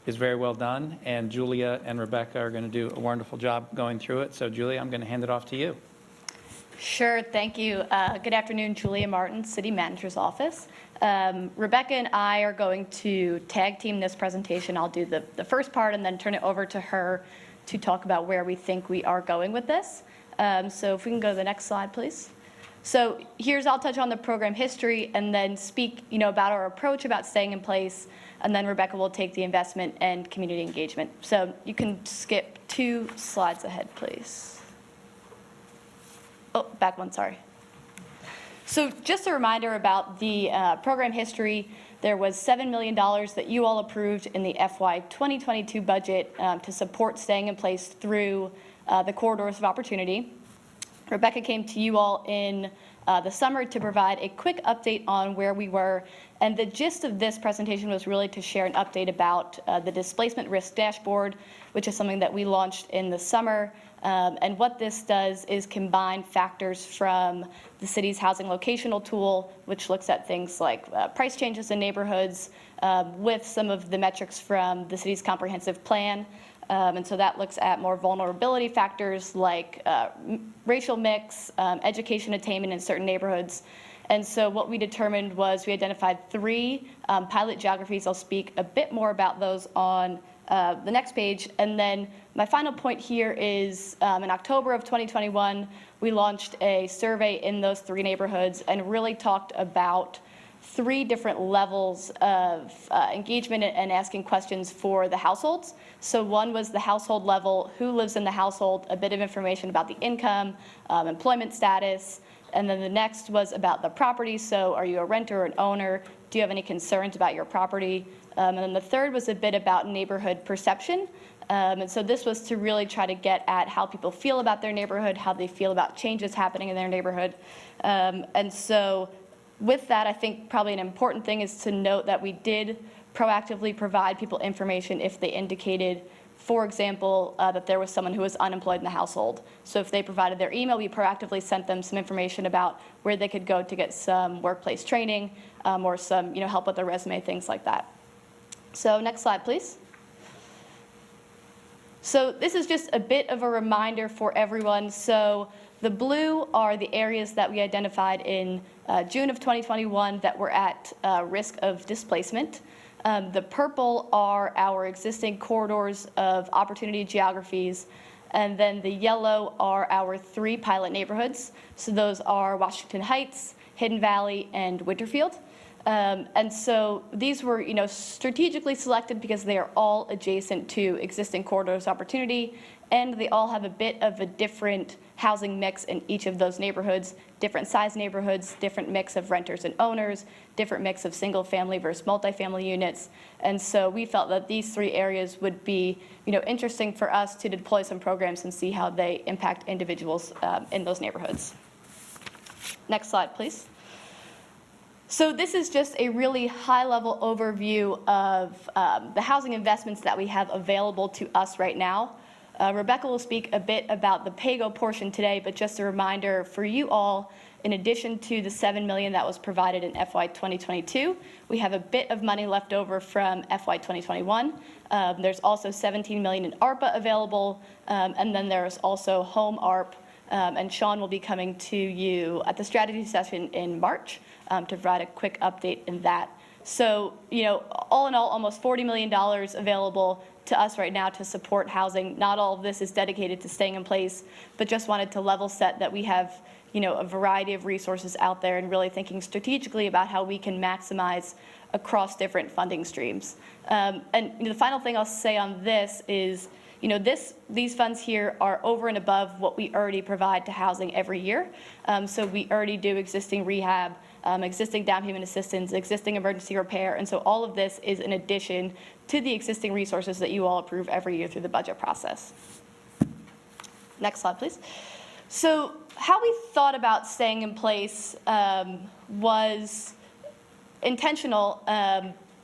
is very well done, and Julia and Rebecca are going to do a wonderful job going through it. So, Julia, I'm going to hand it off to you. Sure, thank you. Good afternoon, Julia Martin, City Manager's Office. Rebecca and I are going to tag team this presentation. I'll do the first part and then turn it over to her to talk about where we think we are going with this. So if we can go to the next slide, please. So I'll touch on the program history and then speak, about our approach about staying in place, and then Rebecca will take the investment and community engagement. So you can skip 2 slides ahead, please. Oh, back one, sorry. So just a reminder about the program history. There was $7 million that you all approved in the FY 2022 budget to support staying in place through the corridors of opportunity. Rebecca came to you all in the summer to provide a quick update on where we were, and the gist of this presentation was really to share an update about the displacement risk dashboard, which is something that we launched in the summer. And what this does is combine factors from the city's housing locational tool, which looks at things like price changes in neighborhoods, with some of the metrics from the city's comprehensive plan. And so that looks at more vulnerability factors like racial mix, education attainment in certain neighborhoods. And so what we determined was we identified 3 pilot geographies. I'll speak a bit more about those on the next page. And then my final point here is in October of 2021, we launched a survey in those 3 neighborhoods and really talked about 3 different levels of engagement and asking questions for the households. So one was the household level, who lives in the household, a bit of information about the income, employment status. And then the next was about the property. So are you a renter or an owner? Do you have any concerns about your property? And then the third was a bit about neighborhood perception. And so this was to really try to get at how people feel about their neighborhood, how they feel about changes happening in their neighborhood. And so with that, I think probably an important thing is to note that we did proactively provide people information if they indicated for example, that there was someone who was unemployed in the household. So if they provided their email, we proactively sent them some information about where they could go to get some workplace training or some help with their resume, things like that. So next slide, please. So this is just a bit of a reminder for everyone. So the blue are the areas that we identified in June of 2021 that were at risk of displacement. The purple are our existing corridors of opportunity geographies, and then the yellow are our 3 pilot neighborhoods. So those are Washington Heights, Hidden Valley, and Winterfield. And so these were, strategically selected because they are all adjacent to existing corridors of opportunity, and they all have a bit of a different housing mix in each of those neighborhoods, different size neighborhoods, different mix of renters and owners, different mix of single family versus multifamily units. And so we felt that these 3 areas would be, interesting for us to deploy some programs and see how they impact individuals in those neighborhoods. Next slide, please. So this is just a really high-level overview of the housing investments that we have available to us right now. Rebecca will speak a bit about the PAYGO portion today, but just a reminder for you all, in addition to the $7 million that was provided in FY 2022, we have a bit of money left over from FY 2021. There's also $17 million in ARPA available, and then there's also Home ARP, and Sean will be coming to you at the strategy session in March to provide a quick update in that. So, all in all, almost $40 million available to us right now to support housing. Not all of this is dedicated to staying in place, but just wanted to level set that we have, a variety of resources out there and really thinking strategically about how we can maximize across different funding streams. And the final thing I'll say on this is, these funds here are over and above what we already provide to housing every year. So we already do existing rehab, existing down payment assistance, existing emergency repair, and so all of this is in addition to the existing resources that you all approve every year through the budget process. Next slide, please. So how we thought about staying in place was intentional.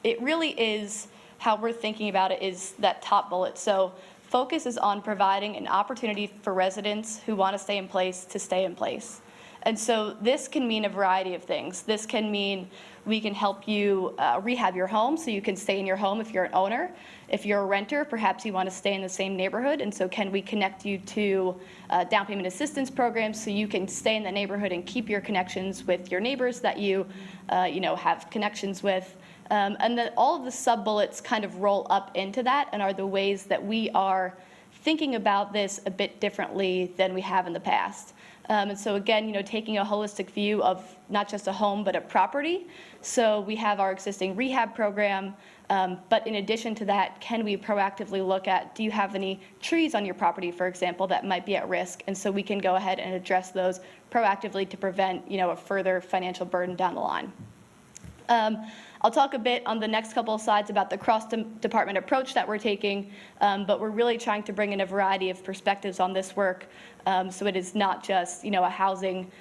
It really is how we're thinking about it is that top bullet. So focus is on providing an opportunity for residents who want to stay in place to stay in place. And so this can mean a variety of things. This can mean we can help you rehab your home so you can stay in your home if you're an owner. If you're a renter, perhaps you want to stay in the same neighborhood, and so can we connect you to down payment assistance programs so you can stay in the neighborhood and keep your connections with your neighbors that you have connections with. And then all of the sub-bullets kind of roll up into that and are the ways that we are thinking about this a bit differently than we have in the past. And so again, taking a holistic view of not just a home, but a property. So we have our existing rehab program, but in addition to that, can we proactively look at, do you have any trees on your property, for example, that might be at risk? And so we can go ahead and address those proactively to prevent, a further financial burden down the line. I'll talk a bit on the next couple of slides about the cross-department approach that we're taking, but we're really trying to bring in a variety of perspectives on this work. So it is not just, a housing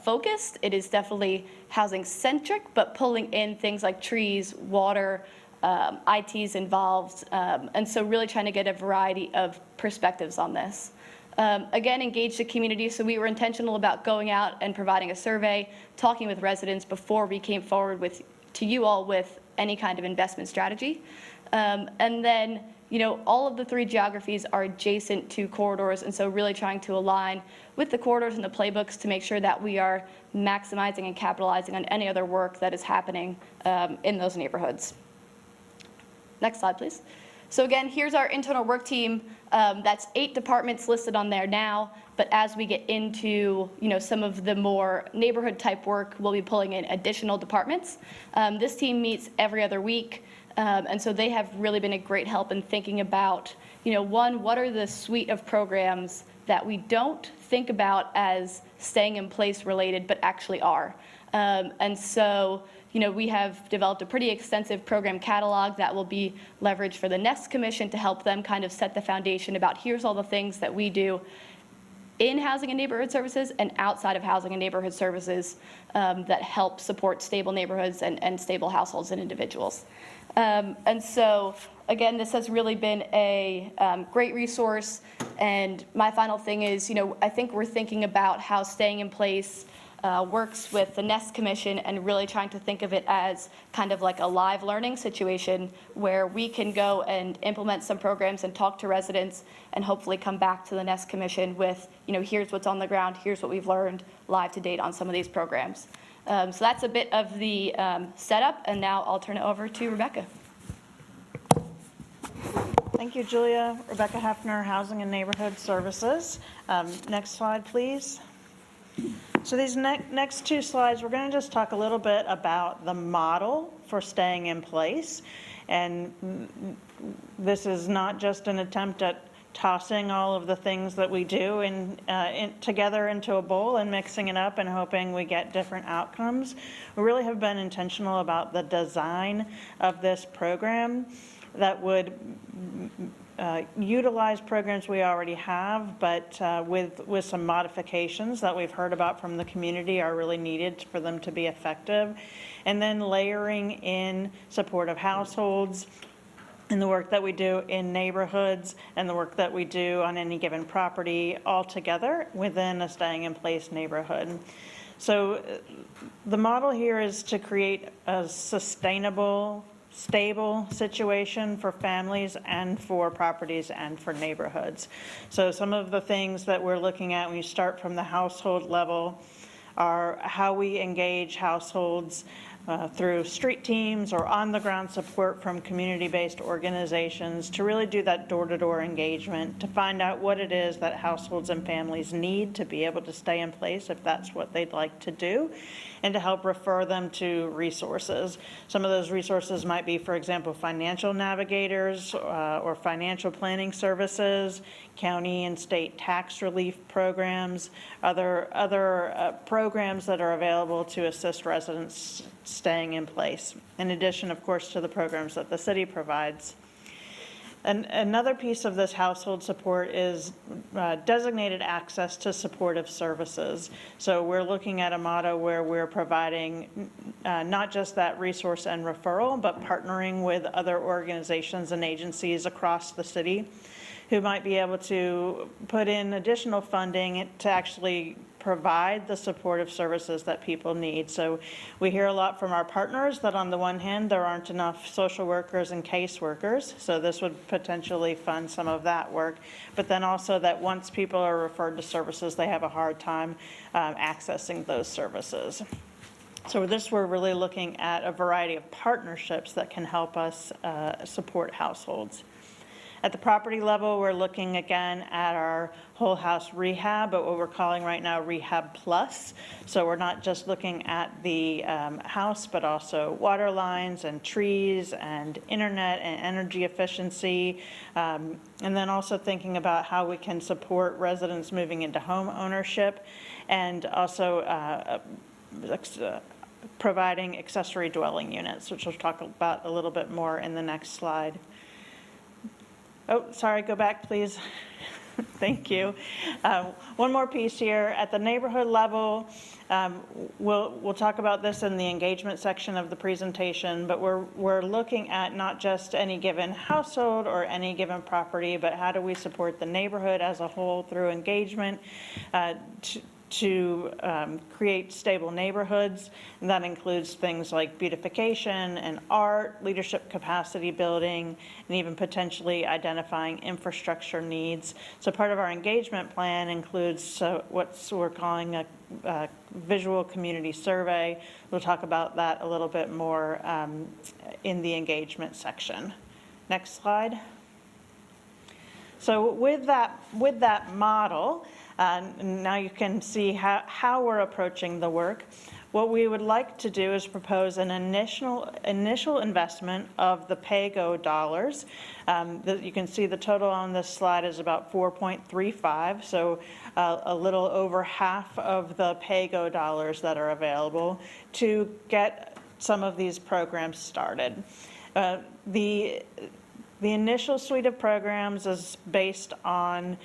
focused, it is definitely housing centric, but pulling in things like trees, water, IT's involved, and so really trying to get a variety of perspectives on this. Again, engage the community. So we were intentional about going out and providing a survey, talking with residents before we came forward to you all with any kind of investment strategy. And then, all of the 3 geographies are adjacent to corridors, and so really trying to align with the corridors and the playbooks to make sure that we are maximizing and capitalizing on any other work that is happening in those neighborhoods. Next slide, please. So again, here's our internal work team. That's 8 departments listed on there now, but as we get into some of the more neighborhood type work, we'll be pulling in additional departments. This team meets every other week, and so they have really been a great help in thinking about, one, what are the suite of programs that we don't think about as staying in place related, but actually are. And so we have developed a pretty extensive program catalog that will be leveraged for the next commission to help them kind of set the foundation about here's all the things that we do in housing and neighborhood services and outside of housing and neighborhood services that help support stable neighborhoods and stable households and individuals. And so, again, this has really been a great resource. And my final thing is, I think we're thinking about how staying in place works with the Nest Commission and really trying to think of it as kind of like a live learning situation where we can go and implement some programs and talk to residents and hopefully come back to the Nest Commission with, here's what's on the ground, here's what we've learned live to date on some of these programs. So that's a bit of the setup, and now I'll turn it over to Rebecca. Thank you, Julia. Rebecca Hefner, Housing and Neighborhood Services. Next slide, please. So these next two slides, we're going to just talk a little bit about the model for staying in place. And this is not just an attempt at tossing all of the things that we do together into a bowl and mixing it up and hoping we get different outcomes. We really have been intentional about the design of this program that would utilize programs we already have, but with some modifications that we've heard about from the community are really needed for them to be effective. And then layering in supportive households and the work that we do in neighborhoods and the work that we do on any given property all together within a staying in place neighborhood. So the model here is to create a sustainable, stable situation for families and for properties and for neighborhoods. So some of the things that we're looking at when you start from the household level are how we engage households through street teams or on-the-ground support from community-based organizations to really do that door-to-door engagement, to find out what it is that households and families need to be able to stay in place if that's what they'd like to do, and to help refer them to resources. Some of those resources might be, for example, financial navigators or financial planning services, county and state tax relief programs, other programs that are available to assist residents staying in place, in addition, of course, to the programs that the city provides. And another piece of this household support is designated access to supportive services. So we're looking at a model where we're providing not just that resource and referral, but partnering with other organizations and agencies across the city who might be able to put in additional funding to actually provide the supportive services that people need. So we hear a lot from our partners that on the one hand, there aren't enough social workers and caseworkers, so this would potentially fund some of that work. But then also that once people are referred to services, they have a hard time accessing those services. So with this, we're really looking at a variety of partnerships that can help us support households. At the property level, we're looking again at our whole house rehab, but what we're calling right now Rehab Plus. So we're not just looking at the house, but also water lines and trees and internet and energy efficiency. And then also thinking about how we can support residents moving into home ownership, and also providing accessory dwelling units, which we'll talk about a little bit more in the next slide. Oh, sorry, go back, please. Thank you. One more piece here. At the neighborhood level, we'll talk about this in the engagement section of the presentation, but we're looking at not just any given household or any given property, but how do we support the neighborhood as a whole through engagement to create stable neighborhoods. And that includes things like beautification and art, leadership capacity building, and even potentially identifying infrastructure needs. So part of our engagement plan includes what we're calling a visual community survey. We'll talk about that a little bit more in the engagement section. Next slide. So with that model, now you can see how we're approaching the work. What we would like to do is propose an initial investment of the PAYGO dollars. You can see the total on this slide is about 4.35, so a little over half of the PAYGO dollars that are available to get some of these programs started. The initial suite of programs is based on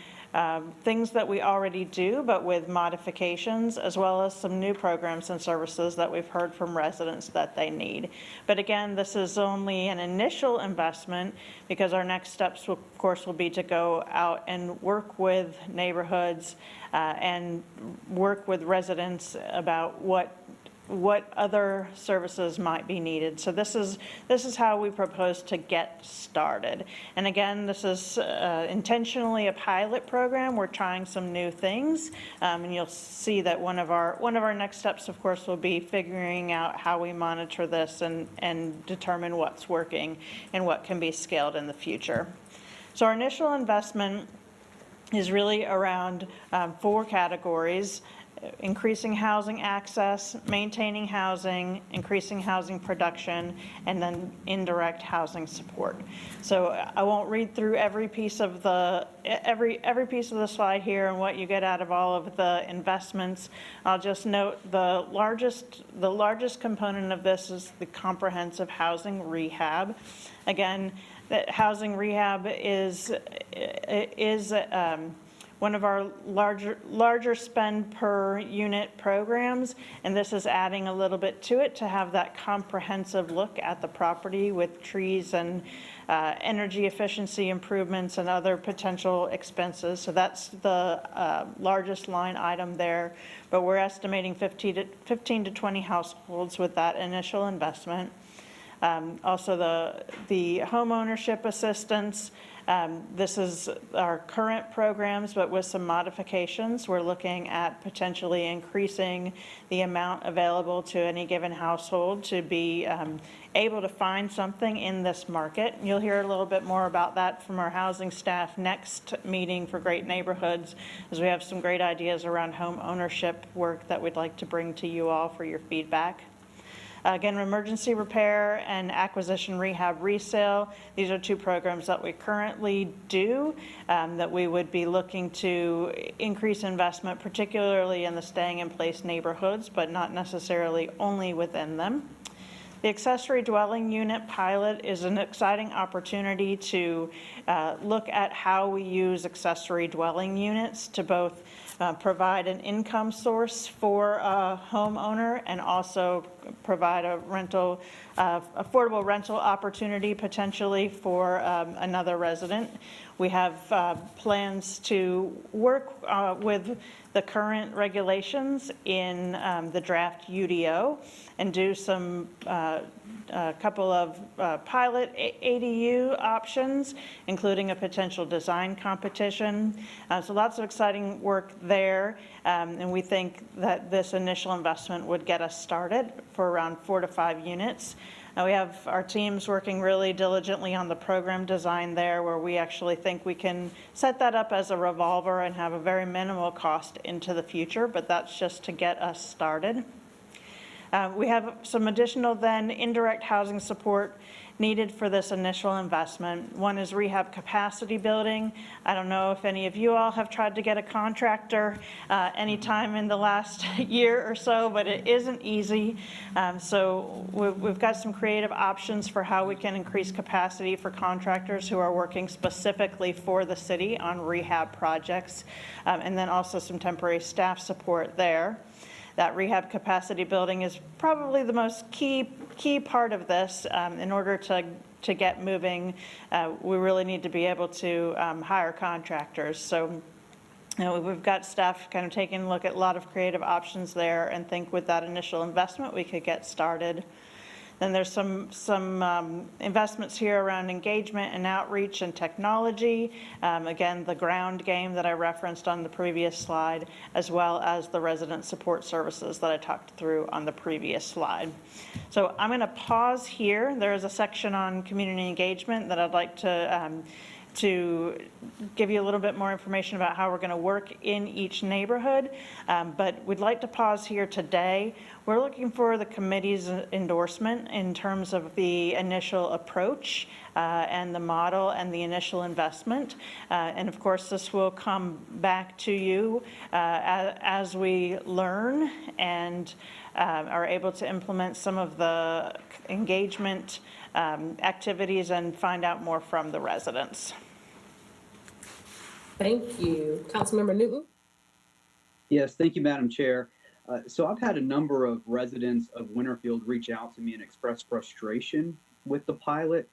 things that we already do, but with modifications, as well as some new programs and services that we've heard from residents that they need. But again, this is only an initial investment, because our next steps, of course, will be to go out and work with neighborhoods and work with residents about what other services might be needed. So this is how we propose to get started. And again, this is intentionally a pilot program. We're trying some new things, and you'll see that one of our next steps, of course, will be figuring out how we monitor this and determine what's working and what can be scaled in the future. So our initial investment is really around 4 categories: increasing housing access, maintaining housing, increasing housing production, and then indirect housing support. So I won't read through every piece of the slide here and what you get out of all of the investments. I'll just note the largest component of this is the comprehensive housing rehab. Again, that housing rehab is one of our larger spend per unit programs, and this is adding a little bit to it to have that comprehensive look at the property with trees and energy efficiency improvements and other potential expenses. So that's the largest line item there, but we're estimating 15 to 20 households with that initial investment. Also the home ownership assistance. This is our current programs, but with some modifications. We're looking at potentially increasing the amount available to any given household to be able to find something in this market. You'll hear a little bit more about that from our housing staff next meeting for Great Neighborhoods, as we have some great ideas around home ownership work that we'd like to bring to you all for your feedback. Again, emergency repair and acquisition rehab resale. These are 2 programs that we currently do that we would be looking to increase investment, particularly in the staying in place neighborhoods, but not necessarily only within them. The accessory dwelling unit pilot is an exciting opportunity to look at how we use accessory dwelling units to both provide an income source for a homeowner and also provide a rental, affordable rental opportunity potentially for another resident. We have plans to work with the current regulations in the draft UDO and do some a couple of pilot ADU options, including a potential design competition. So lots of exciting work there, and we think that this initial investment would get us started for around 4 to 5 units. We have our teams working really diligently on the program design there, where we actually think we can set that up as a revolver and have a very minimal cost into the future, but that's just to get us started. We have some additional then indirect housing support needed for this initial investment. One is rehab capacity building. I don't know if any of you all have tried to get a contractor anytime in the last year or so, but it isn't easy. So we've got some creative options for how we can increase capacity for contractors who are working specifically for the city on rehab projects, and then also some temporary staff support there. That rehab capacity building is probably the most key part of this. In order to get moving, we really need to be able to hire contractors. So we've got staff kind of taking a look at a lot of creative options there and think with that initial investment we could get started. Then there's some investments here around engagement and outreach and technology. Again, the ground game that I referenced on the previous slide, as well as the resident support services that I talked through on the previous slide. So I'm going to pause here. There is a section on community engagement that I'd like to give you a little bit more information about how we're going to work in each neighborhood, but we'd like to pause here today. We're looking for the committee's endorsement in terms of the initial approach and the model and the initial investment. And of course, this will come back to you as we learn and are able to implement some of the engagement activities and find out more from the residents. Thank you. Councilmember Newton? Yes, thank you, Madam Chair. So I've had a number of residents of Winterfield reach out to me and express frustration with the pilot.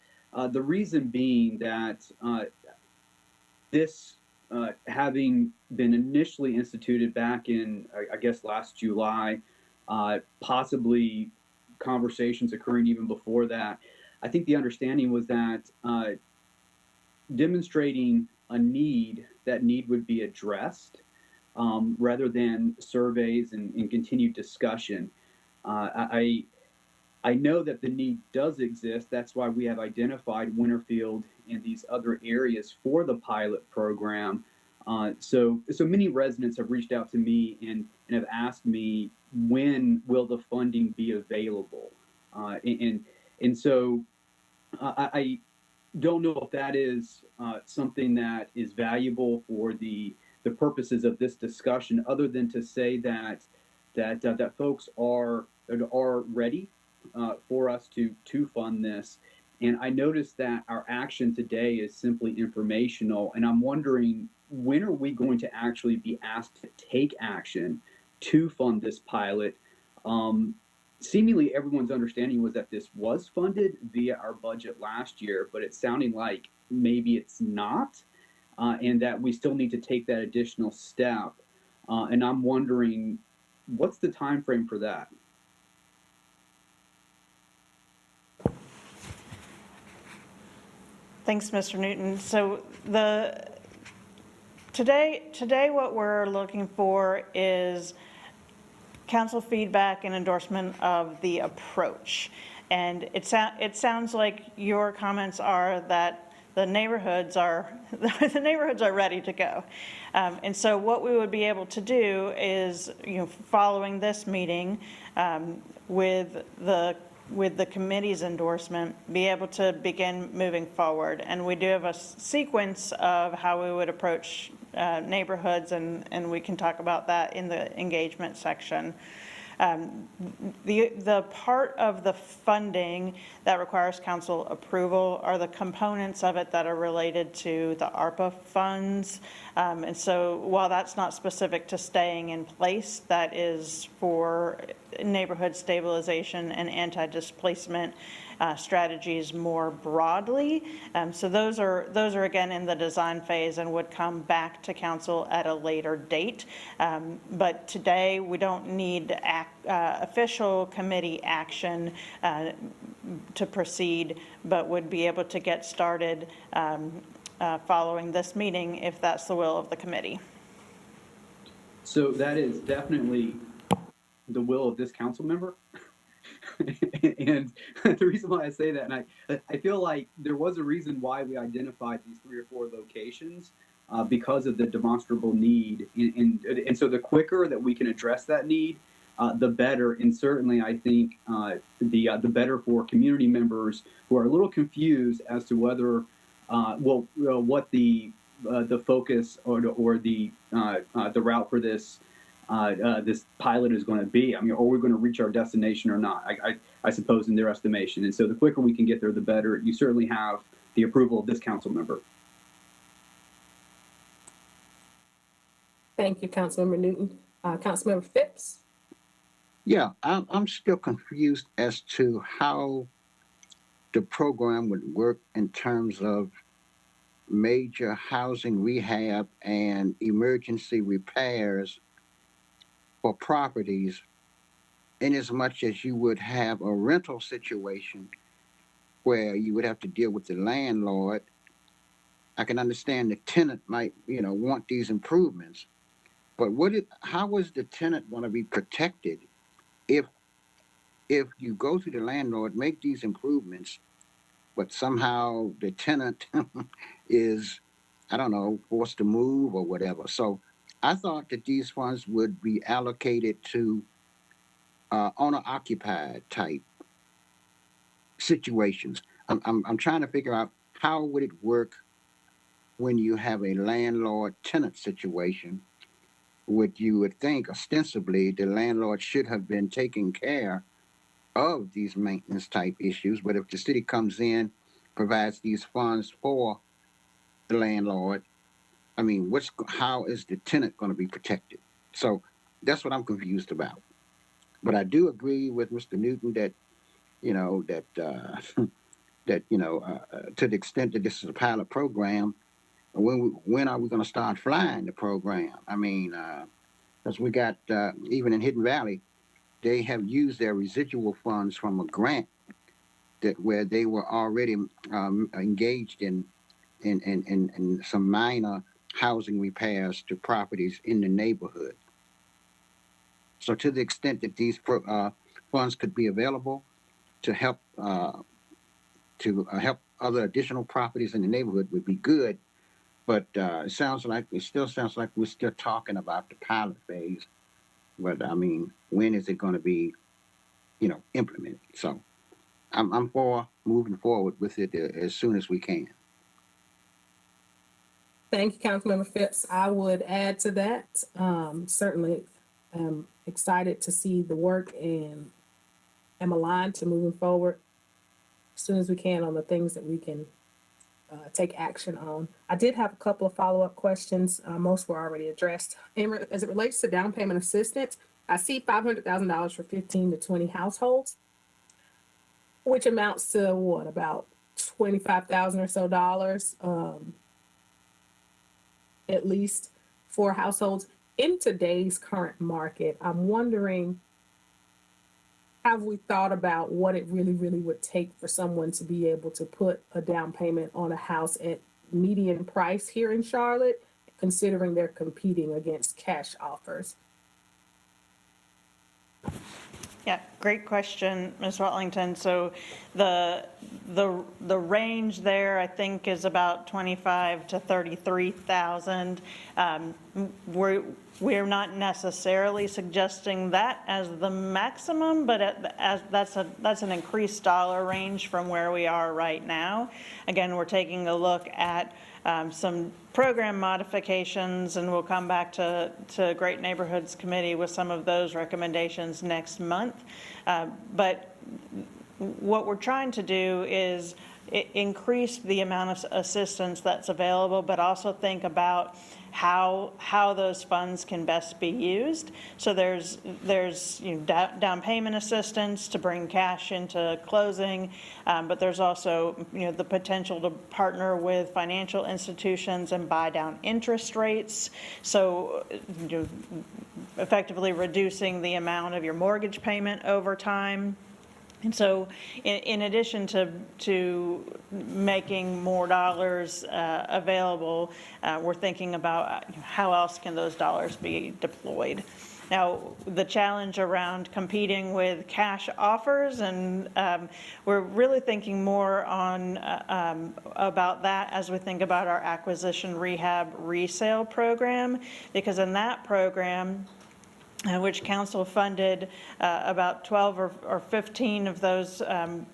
The reason being that this having been initially instituted back in, I guess, last July, possibly conversations occurring even before that, I think the understanding was that demonstrating a need, that need would be addressed rather than surveys and continued discussion. I know that the need does exist. That's why we have identified Winterfield and these other areas for the pilot program. So many residents have reached out to me and have asked me, when will the funding be available? And so I don't know if that is something that is valuable for the purposes of this discussion, other than to say that folks are ready for us to fund this. And I noticed that our action today is simply informational, and I'm wondering, when are we going to actually be asked to take action to fund this pilot? Seemingly everyone's understanding was that this was funded via our budget last year, but it's sounding like maybe it's not, and that we still need to take that additional step. And I'm wondering, what's the time frame for that? Thanks, Mr. Newton. So today what we're looking for is council feedback and endorsement of the approach. And it sounds like your comments are that the neighborhoods are ready to go. And so what we would be able to do is, following this meeting, with the committee's endorsement, be able to begin moving forward. And we do have a sequence of how we would approach neighborhoods, and we can talk about that in the engagement section. The part of the funding that requires council approval are the components of it that are related to the ARPA funds. And so while that's not specific to staying in place, that is for neighborhood stabilization and anti-displacement strategies more broadly. So those are again in the design phase and would come back to council at a later date. But today we don't need official committee action to proceed, but would be able to get started following this meeting if that's the will of the committee. So that is definitely the will of this council member. And the reason why I say that, and I feel like there was a reason why we identified these 3 or 4 locations because of the demonstrable need. And so the quicker that we can address that need, the better. And certainly I think the better for community members who are a little confused as to whether, what the focus or the route for this this pilot is going to be. I mean, are we going to reach our destination or not? I suppose in their estimation. And so the quicker we can get there, the better. You certainly have the approval of this council member. Thank you, Councilmember Newton. Councilmember Phipps? Yeah, I'm still confused as to how the program would work in terms of major housing rehab and emergency repairs for properties, in as much as you would have a rental situation where you would have to deal with the landlord. I can understand the tenant might, want these improvements, but how is the tenant going to be protected if you go to the landlord, make these improvements, but somehow the tenant is, I don't know, forced to move or whatever? So I thought that these funds would be allocated to owner-occupied type situations. I'm trying to figure out, how would it work when you have a landlord-tenant situation? You would think ostensibly the landlord should have been taking care of these maintenance type issues, but if the city comes in, provides these funds for the landlord, I mean, how is the tenant going to be protected? So that's what I'm confused about. But I do agree with Mr. Newton that, you know, that, to the extent that this is a pilot program, when are we going to start flying the program? I mean, because we got, even in Hidden Valley, they have used their residual funds from a grant where they were already engaged in some minor housing repairs to properties in the neighborhood. So to the extent that these funds could be available to help other additional properties in the neighborhood would be good. But it still sounds like we're still talking about the pilot phase. But I mean, when is it going to be, implemented? So I'm for moving forward with it as soon as we can. Thank you, Councilmember Phipps. I would add to that. Certainly am excited to see the work and am aligned to moving forward as soon as we can on the things that we can take action on. I did have a couple of follow-up questions. Most were already addressed. As it relates to down payment assistance, I see $500,000 for 15 to 20 households, which amounts to what, about $25,000 or so dollars, at least for households. In today's current market, I'm wondering, have we thought about what it really, really would take for someone to be able to put a down payment on a house at median price here in Charlotte, considering they're competing against cash offers? Yeah, great question, Ms. Watlington. So the range there, I think, is about 25 to 33,000. We're not necessarily suggesting that as the maximum, but that's an increased dollar range from where we are right now. Again, we're taking a look at some program modifications, and we'll come back to Great Neighborhoods Committee with some of those recommendations next month. But what we're trying to do is increase the amount of assistance that's available, but also think about how those funds can best be used. So there's down payment assistance to bring cash into closing, but there's also the potential to partner with financial institutions and buy down interest rates. So effectively reducing the amount of your mortgage payment over time. And so in addition to making more dollars available, we're thinking about how else can those dollars be deployed. Now, the challenge around competing with cash offers, and we're really thinking more on about that as we think about our acquisition rehab resale program, because in that program, which council funded about 12 or 15 of those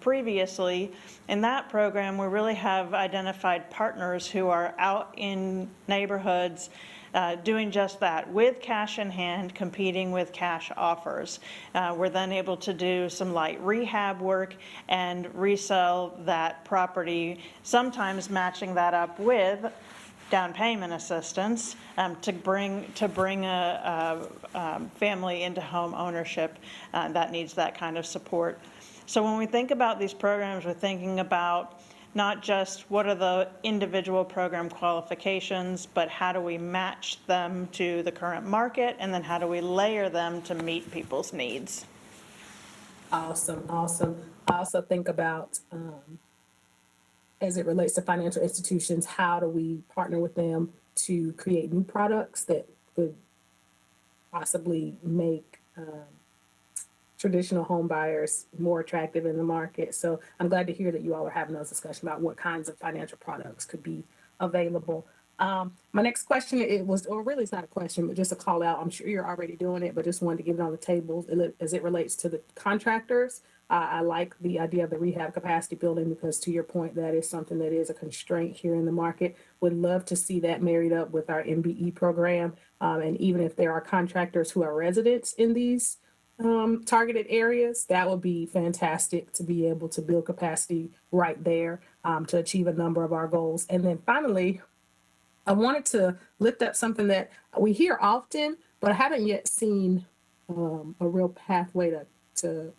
previously. In that program, we really have identified partners who are out in neighborhoods doing just that, with cash in hand, competing with cash offers. We're then able to do some light rehab work and resell that property, sometimes matching that up with down payment assistance to bring a family into home ownership that needs that kind of support. So when we think about these programs, we're thinking about not just what are the individual program qualifications, but how do we match them to the current market, and then how do we layer them to meet people's needs. Awesome. I also think about, as it relates to financial institutions, how do we partner with them to create new products that could possibly make traditional home buyers more attractive in the market. So I'm glad to hear that you all are having those discussions about what kinds of financial products could be available. My next question, really it's not a question, but just a call out. I'm sure you're already doing it, but just wanted to get it on the table as it relates to the contractors. I like the idea of the rehab capacity building, because to your point, that is something that is a constraint here in the market. Would love to see that married up with our MBE program. And even if there are contractors who are residents in these targeted areas, that would be fantastic to be able to build capacity right there to achieve a number of our goals. And then finally, I wanted to lift up something that we hear often, but I haven't yet seen a real pathway to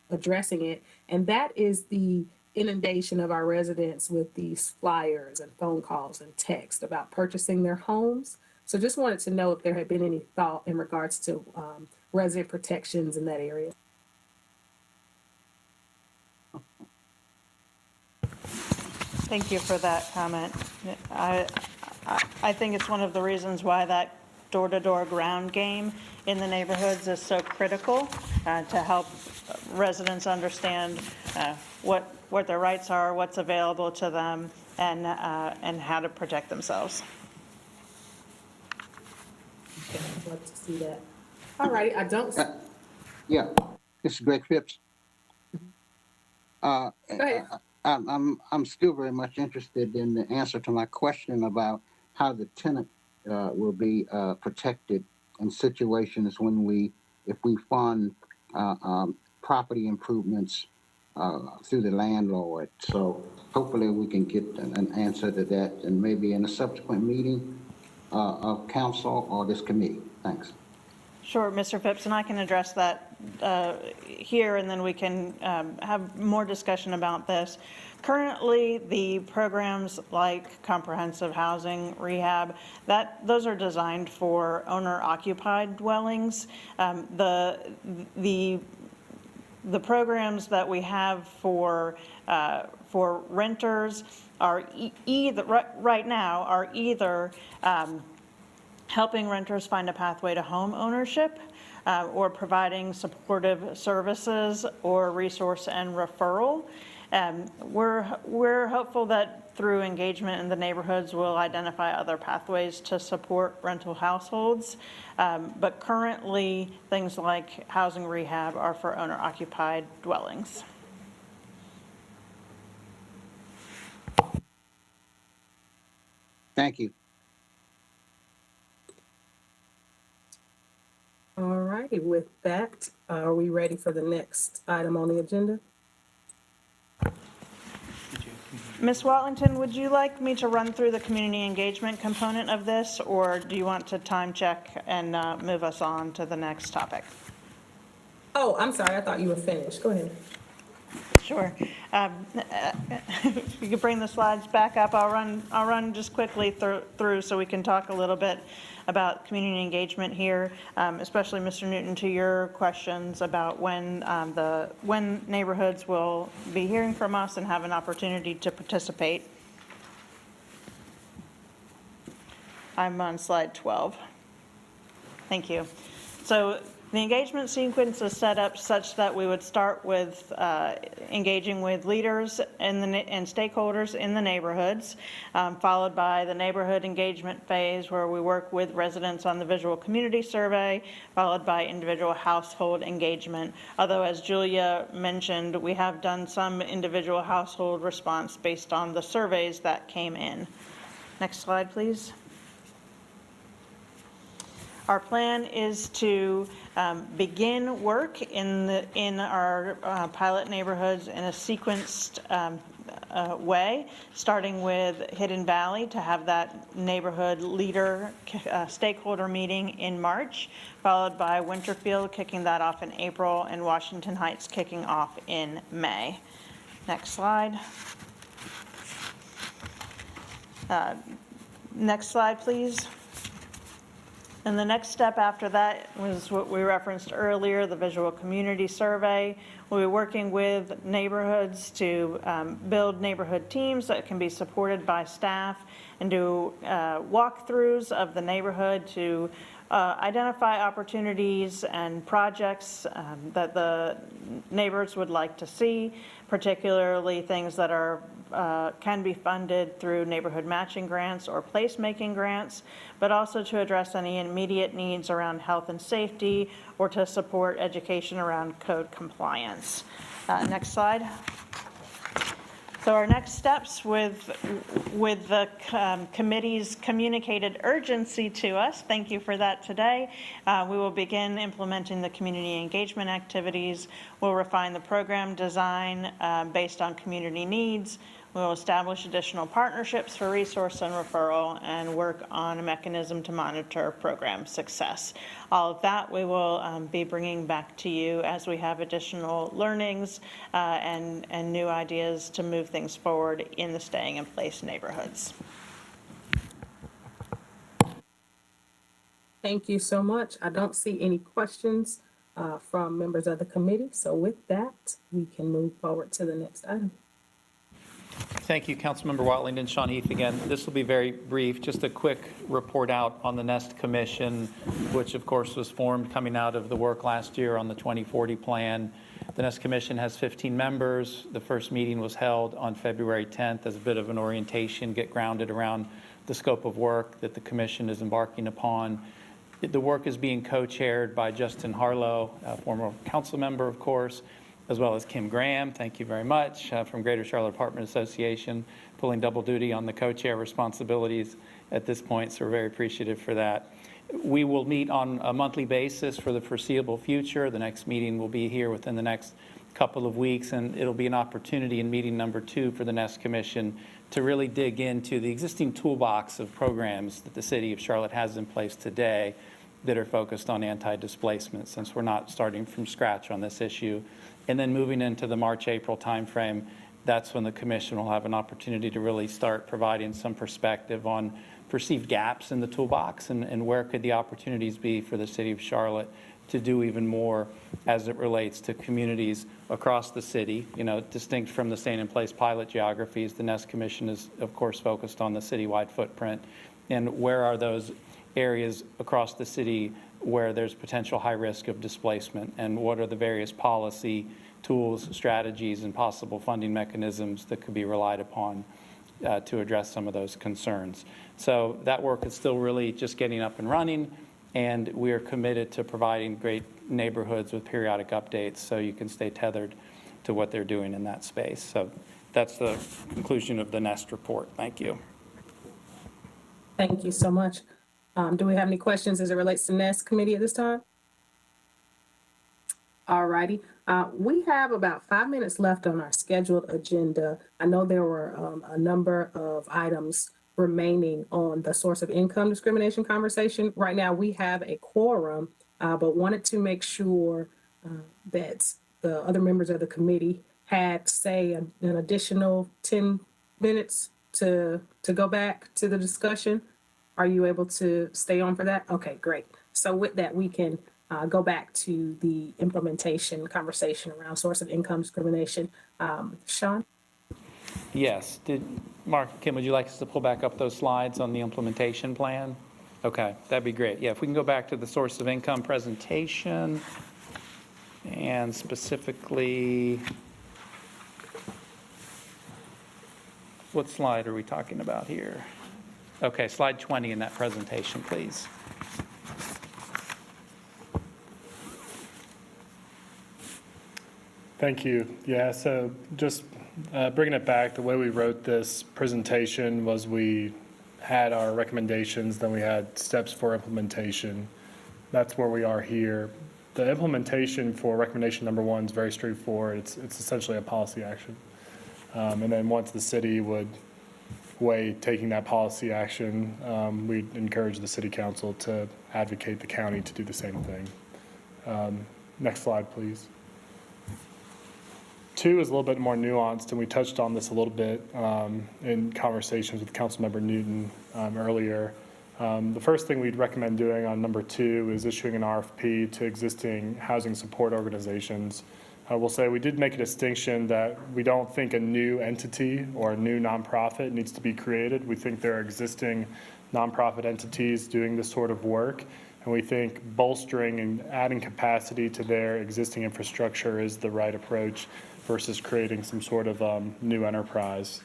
addressing it. And that is the inundation of our residents with these flyers and phone calls and text about purchasing their homes. So just wanted to know if there had been any thought in regards to resident protections in that area. Thank you for that comment. I think it's one of the reasons why that door-to-door ground game in the neighborhoods is so critical to help residents understand what their rights are, what's available to them, and how to protect themselves. Okay, I'd love to see that. All righty, I don't. Yeah, this is Greg Phipps. Go ahead. I'm still very much interested in the answer to my question about how the tenant will be protected in situations when if we fund property improvements through the landlord. So hopefully we can get an answer to that, and maybe in a subsequent meeting of council or this committee. Thanks. Sure, Mr. Phipps, and I can address that here, and then we can have more discussion about this. Currently, the programs like comprehensive housing, rehab, those are designed for owner-occupied dwellings. The programs that we have for renters are right now are either helping renters find a pathway to home ownership, or providing supportive services or resource and referral. We're hopeful that through engagement in the neighborhoods, we'll identify other pathways to support rental households. But currently, things like housing rehab are for owner-occupied dwellings. Thank you. All righty, with that, are we ready for the next item on the agenda? Ms. Watlington, would you like me to run through the community engagement component of this, or do you want to time check and move us on to the next topic? Oh, I'm sorry, I thought you were finished. Go ahead. Sure. If you could bring the slides back up, I'll run just quickly through so we can talk a little bit about community engagement here, especially Mr. Newton, to your questions about when neighborhoods will be hearing from us and have an opportunity to participate. I'm on slide 12. Thank you. So the engagement sequence is set up such that we would start with engaging with leaders and stakeholders in the neighborhoods, followed by the neighborhood engagement phase where we work with residents on the visual community survey, followed by individual household engagement. Although, as Julia mentioned, we have done some individual household response based on the surveys that came in. Next slide, please. Our plan is to begin work in our pilot neighborhoods in a sequenced way, starting with Hidden Valley to have that neighborhood leader stakeholder meeting in March, followed by Winterfield kicking that off in April, and Washington Heights kicking off in May. Next slide. Next slide, please. And the next step after that was what we referenced earlier, the visual community survey. We'll be working with neighborhoods to build neighborhood teams that can be supported by staff and do walkthroughs of the neighborhood to identify opportunities and projects that the neighbors would like to see, particularly things that are can be funded through neighborhood matching grants or placemaking grants, but also to address any immediate needs around health and safety or to support education around code compliance. Next slide. So our next steps with the committee's communicated urgency to us, thank you for that today, we will begin implementing the community engagement activities. We'll refine the program design based on community needs. We'll establish additional partnerships for resource and referral and work on a mechanism to monitor program success. All of that we will be bringing back to you as we have additional learnings and new ideas to move things forward in the staying in place neighborhoods. Thank you so much. I don't see any questions from members of the committee. So with that, we can move forward to the next item. Thank you, Councilmember Watlington. Sean Heath again. This will be very brief. Just a quick report out on the Nest Commission, which of course was formed coming out of the work last year on the 2040 plan. The Nest Commission has 15 members. The first meeting was held on February 10th as a bit of an orientation, get grounded around the scope of work that the commission is embarking upon. The work is being co-chaired by Justin Harlow, a former council member, of course, as well as Kim Graham, thank you very much, from Greater Charlotte Apartment Association, pulling double duty on the co-chair responsibilities at this point, so we're very appreciative for that. We will meet on a monthly basis for the foreseeable future. The next meeting will be here within the next couple of weeks, and it'll be an opportunity in meeting number 2 for the Nest Commission to really dig into the existing toolbox of programs that the city of Charlotte has in place today that are focused on anti-displacement, since we're not starting from scratch on this issue. And then moving into the March-April timeframe, that's when the commission will have an opportunity to really start providing some perspective on perceived gaps in the toolbox and where could the opportunities be for the city of Charlotte to do even more as it relates to communities across the city. You know, distinct from the staying-in-place pilot geographies, the Nest Commission is, of course, focused on the citywide footprint. And where are those areas across the city where there's potential high risk of displacement, and what are the various policy tools, strategies, and possible funding mechanisms that could be relied upon to address some of those concerns. So that work is still really just getting up and running, and we are committed to providing great neighborhoods with periodic updates so you can stay tethered to what they're doing in that space. So that's the conclusion of the Nest report. Thank you. Thank you so much. Do we have any questions as it relates to Nest Committee at this time? All righty. We have about 5 minutes left on our scheduled agenda. I know there were a number of items remaining on the source of income discrimination conversation. Right now, we have a quorum, but wanted to make sure that the other members of the committee had, say, an additional 10 minutes to go back to the discussion. Are you able to stay on for that? Okay, great. So with that, we can go back to the implementation conversation around source of income discrimination. Sean? Yes. Mark, Kim, would you like us to pull back up those slides on the implementation plan? Okay, that'd be great. Yeah, if we can go back to the source of income presentation, and specifically, what slide are we talking about here? Okay, slide 20 in that presentation, please. Thank you. Yeah, so just bringing it back, the way we wrote this presentation was we had our recommendations, then we had steps for implementation. That's where we are here. The implementation for recommendation number 1 is very straightforward. It's essentially a policy action. And then once the city would weigh taking that policy action, we'd encourage the city council to advocate the county to do the same thing. Next slide, please. 2 is a little bit more nuanced, and we touched on this a little bit in conversations with Councilmember Newton earlier. The first thing we'd recommend doing on number 2 is issuing an RFP to existing housing support organizations. We'll say we did make a distinction that we don't think a new entity or a new nonprofit needs to be created. We think there are existing nonprofit entities doing this sort of work, and we think bolstering and adding capacity to their existing infrastructure is the right approach versus creating some sort of new enterprise.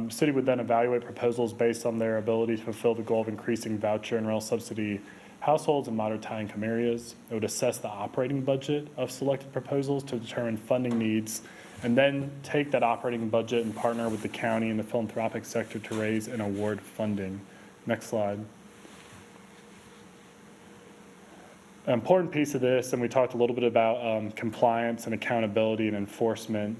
City would then evaluate proposals based on their ability to fulfill the goal of increasing voucher and rail subsidy households in moderate high income areas. It would assess the operating budget of selected proposals to determine funding needs, and then take that operating budget and partner with the county and the philanthropic sector to raise and award funding. Next slide. An important piece of this, and we talked a little bit about compliance and accountability and enforcement.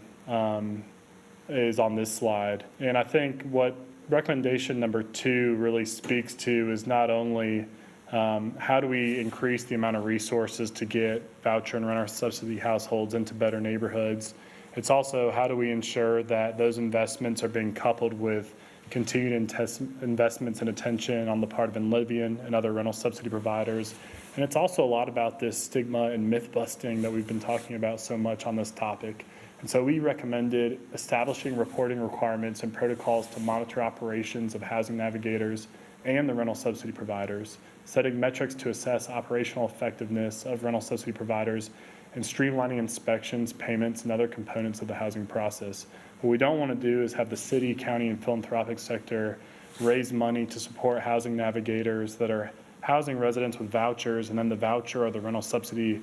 is on this slide. And I think what recommendation number 2 really speaks to is not only how do we increase the amount of resources to get voucher and renter subsidy households into better neighborhoods. It's also how do we ensure that those investments are being coupled with continued investments and attention on the part of Enlivian and other rental subsidy providers. And it's also a lot about this stigma and myth busting that we've been talking about so much on this topic. And so we recommended establishing reporting requirements and protocols to monitor operations of housing navigators and the rental subsidy providers, setting metrics to assess operational effectiveness of rental subsidy providers, and streamlining inspections, payments, and other components of the housing process. What we don't want to do is have the city, county, and philanthropic sector raise money to support housing navigators that are housing residents with vouchers, and then the voucher or the rental subsidy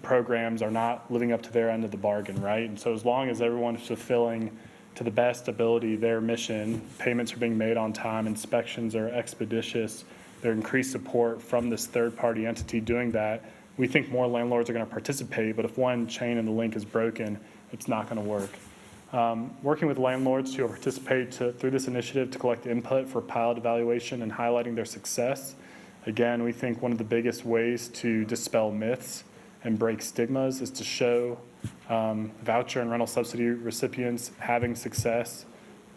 programs are not living up to their end of the bargain, right? And so as long as everyone is fulfilling to the best ability their mission, payments are being made on time, inspections are expeditious, there's increased support from this third-party entity doing that, we think more landlords are going to participate, but if one chain in the link is broken, it's not going to work. Working with landlords who participate through this initiative to collect input for pilot evaluation and highlighting their success. Again, we think one of the biggest ways to dispel myths and break stigmas is to show voucher and rental subsidy recipients having success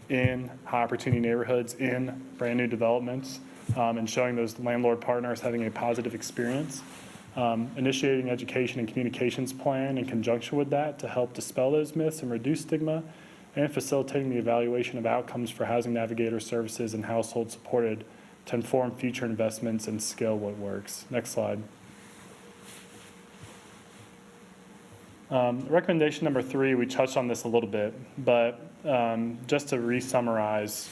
in high opportunity neighborhoods, in brand new developments, and showing those landlord partners having a positive experience. Initiating education and communications plan in conjunction with that to help dispel those myths and reduce stigma, and facilitating the evaluation of outcomes for housing navigator services and households supported to inform future investments and scale what works. Next slide. Recommendation number 3, we touched on this a little bit, but just to re-summarize,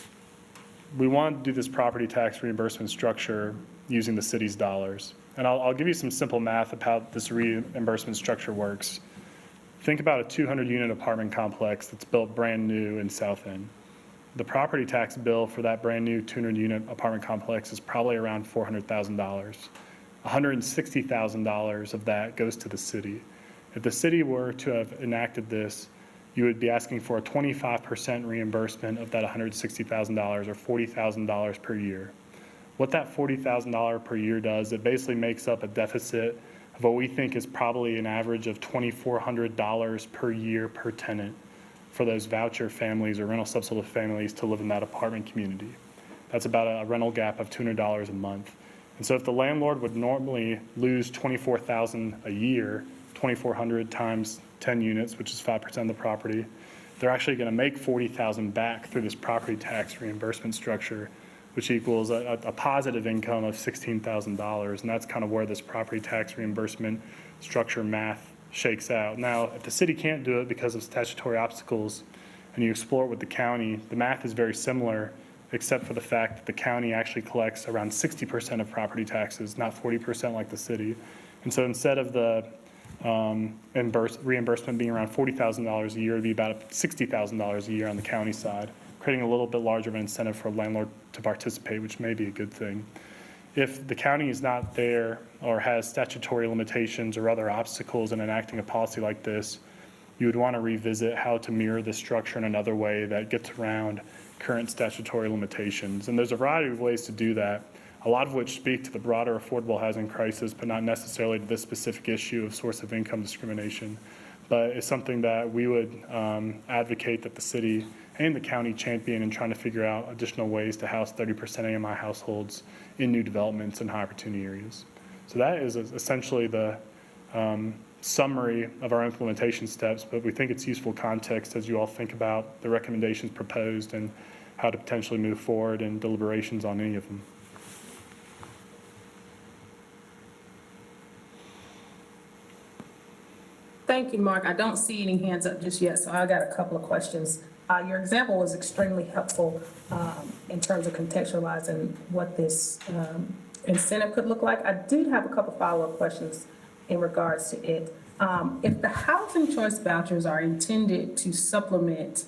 we want to do this property tax reimbursement structure using the city's dollars. And I'll give you some simple math of how this reimbursement structure works. Think about a 200-unit apartment complex that's built brand new in South End. The property tax bill for that brand new 200-unit apartment complex is probably around $400,000. $160,000 of that goes to the city. If the city were to have enacted this, you would be asking for a 25% reimbursement of that $160,000 or $40,000 per year. What that $40,000 per year does, it basically makes up a deficit of what we think is probably an average of $2,400 per year per tenant for those voucher families or rental subsidy families to live in that apartment community. That's about a rental gap of $200 a month. And so if the landlord would normally lose $24,000 a year, 2,400 times 10 units, which is 5% of the property, they're actually going to make $40,000 back through this property tax reimbursement structure, which equals a positive income of $16,000. And that's kind of where this property tax reimbursement structure math shakes out. Now, if the city can't do it because of statutory obstacles and you explore it with the county, the math is very similar, except for the fact that the county actually collects around 60% of property taxes, not 40% like the city. And so instead of the reimbursement being around $40,000 a year, it'd be about $60,000 a year on the county side, creating a little bit larger of an incentive for a landlord to participate, which may be a good thing. If the county is not there or has statutory limitations or other obstacles in enacting a policy like this, you would want to revisit how to mirror this structure in another way that gets around current statutory limitations. And there's a variety of ways to do that, a lot of which speak to the broader affordable housing crisis, but not necessarily to this specific issue of source of income discrimination. But it's something that we would advocate that the city and the county champion in trying to figure out additional ways to house 30% AMI households in new developments in high opportunity areas. So that is essentially the summary of our implementation steps, but we think it's useful context as you all think about the recommendations proposed and how to potentially move forward in deliberations on any of them. Thank you, Mark. I don't see any hands up just yet, so I got a couple of questions. Your example was extremely helpful in terms of contextualizing what this incentive could look like. I did have a couple follow-up questions in regards to it. If the housing choice vouchers are intended to supplement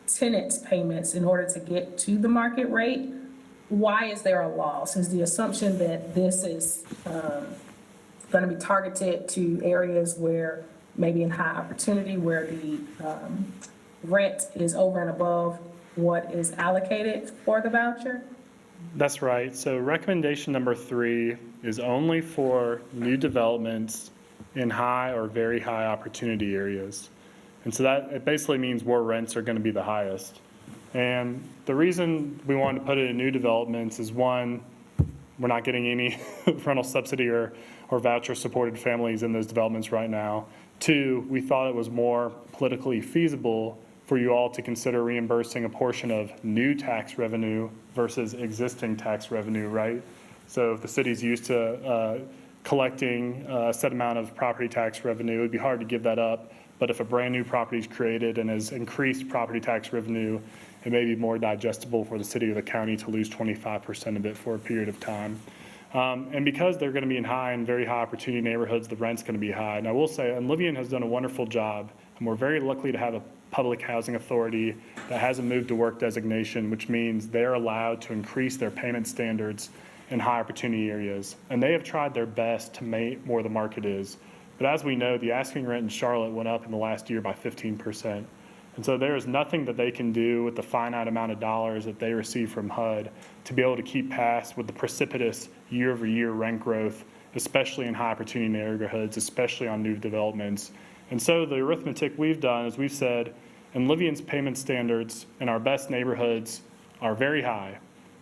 tenants' payments in order to get to the market rate, why is there a loss? Is the assumption that this is going to be targeted to areas where maybe in high opportunity where rent is over and above what is allocated for the voucher? That's right. So recommendation number 3 is only for new developments in high or very high opportunity areas. And so that, it basically means where rents are going to be the highest. And the reason we wanted to put it in new developments is, one, we're not getting any rental subsidy or voucher supported families in those developments right now. 2, we thought it was more politically feasible for you all to consider reimbursing a portion of new tax revenue versus existing tax revenue, right? So if the city's used to collecting a set amount of property tax revenue, it'd be hard to give that up. But if a brand new property is created and has increased property tax revenue, it may be more digestible for the city or the county to lose 25% of it for a period of time. And because they're going to be in high and very high opportunity neighborhoods, the rent's going to be high. And I will say, Livian has done a wonderful job, and we're very lucky to have a public housing authority that has a move to work designation, which means they're allowed to increase their payment standards in high opportunity areas. And they have tried their best to meet where the market is. But as we know, the asking rent in Charlotte went up in the last year by 15%. And so there is nothing that they can do with the finite amount of dollars that they receive from HUD to be able to keep pace with the precipitous year-over-year rent growth, especially in high opportunity neighborhoods, especially on new developments. And so the arithmetic we've done is we've said, and Livian's payment standards in our best neighborhoods are very high,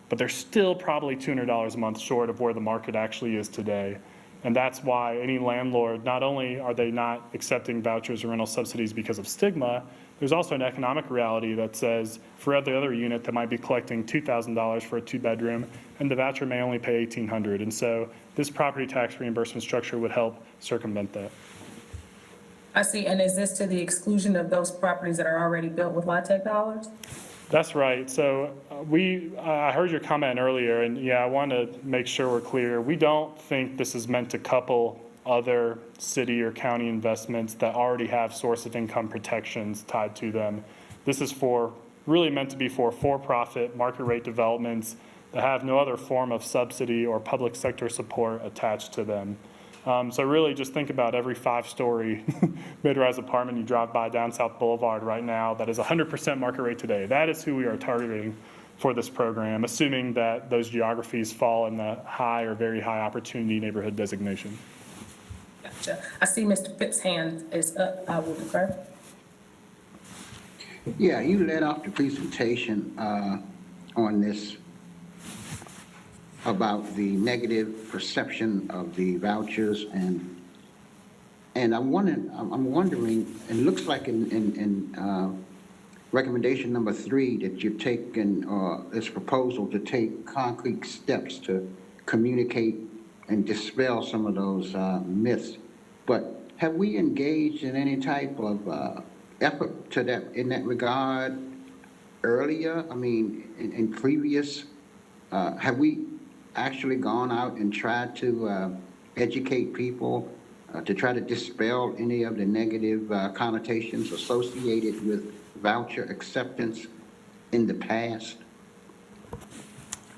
but they're still probably $200 a month short of where the market actually is today. And that's why any landlord, not only are they not accepting vouchers or rental subsidies because of stigma, there's also an economic reality that says for every other unit that might be collecting $2,000 for a 2-bedroom, and the voucher may only pay $1,800. And so this property tax reimbursement structure would help circumvent that. I see, and is this to the exclusion of those properties that are already built with LIHTC dollars? That's right. So I heard your comment earlier, and yeah, I want to make sure we're clear. We don't think this is meant to couple other city or county investments that already have source of income protections tied to them. This is really meant to be for for-profit market rate developments that have no other form of subsidy or public sector support attached to them. So really just think about every 5-story mid-rise apartment you drive by down South Boulevard right now that is 100% market rate today. That is who we are targeting for this program, assuming that those geographies fall in the high or very high opportunity neighborhood designation. Gotcha. I see Mr. Phipps' hand is up. I will defer. Yeah, you led off the presentation on this about the negative perception of the vouchers, and I'm wondering, it looks like in recommendation number 3 that you've taken this proposal to take concrete steps to communicate and dispel some of those myths. But have we engaged in any type of effort to that in that regard earlier? I mean, in previous, have we actually gone out and tried to educate people to try to dispel any of the negative connotations associated with voucher acceptance in the past?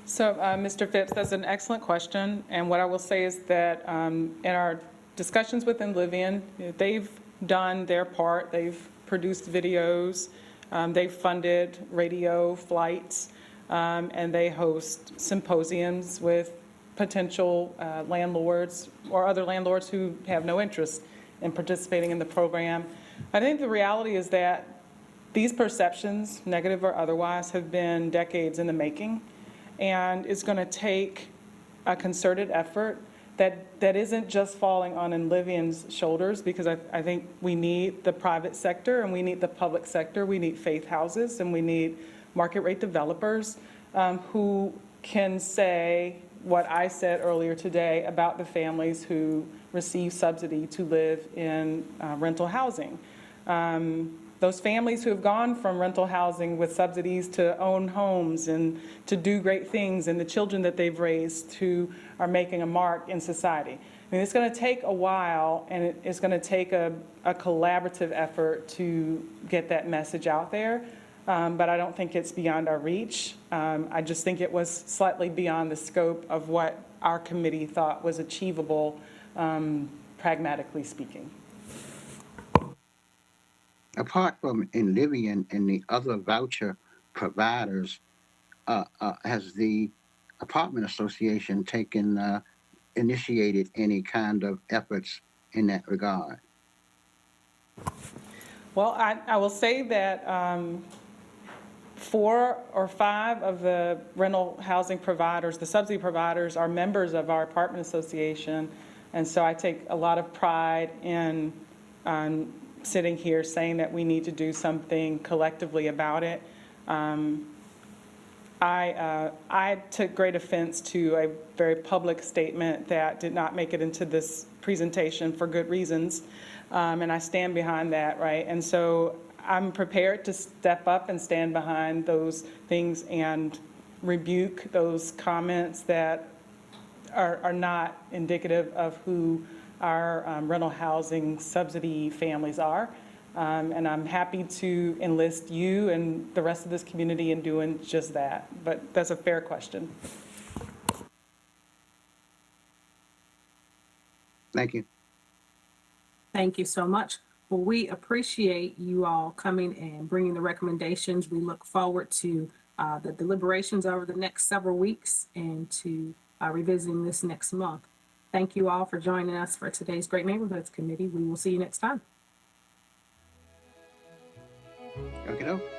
So, Mr. Phipps, that's an excellent question. And what I will say is that in our discussions within Livian, they've done their part. They've produced videos. They've funded radio flights. And they host symposiums with potential landlords or other landlords who have no interest in participating in the program. I think the reality is that these perceptions, negative or otherwise, have been decades in the making. And it's going to take a concerted effort that isn't just falling on Livian's shoulders, because I think we need the private sector and we need the public sector. We need faith houses and we need market rate developers who can say what I said earlier today about the families who receive subsidy to live in rental housing. Those families who have gone from rental housing with subsidies to own homes and to do great things, and the children that they've raised who are making a mark in society. I mean, it's going to take a while, and it's going to take a collaborative effort to get that message out there. But I don't think it's beyond our reach. I just think it was slightly beyond the scope of what our committee thought was achievable, pragmatically speaking. apart from Enlivian and the other voucher providers, has the apartment association initiated any kind of efforts in that regard? Well, I will say that 4 or 5 of the rental housing providers, the subsidy providers, are members of our apartment association. And so I take a lot of pride in sitting here saying that we need to do something collectively about it. I took great offense to a very public statement that did not make it into this presentation for good reasons. And I stand behind that, right? And so I'm prepared to step up and stand behind those things and rebuke those comments that are not indicative of who our rental housing subsidy families are. And I'm happy to enlist you and the rest of this community in doing just that. But that's a fair question. Thank you. Thank you so much. Well, we appreciate you all coming and bringing the recommendations. We look forward to the deliberations over the next several weeks and to revisiting this next month. Thank you all for joining us for today's Great Neighborhoods Committee. We will see you next time. Okay.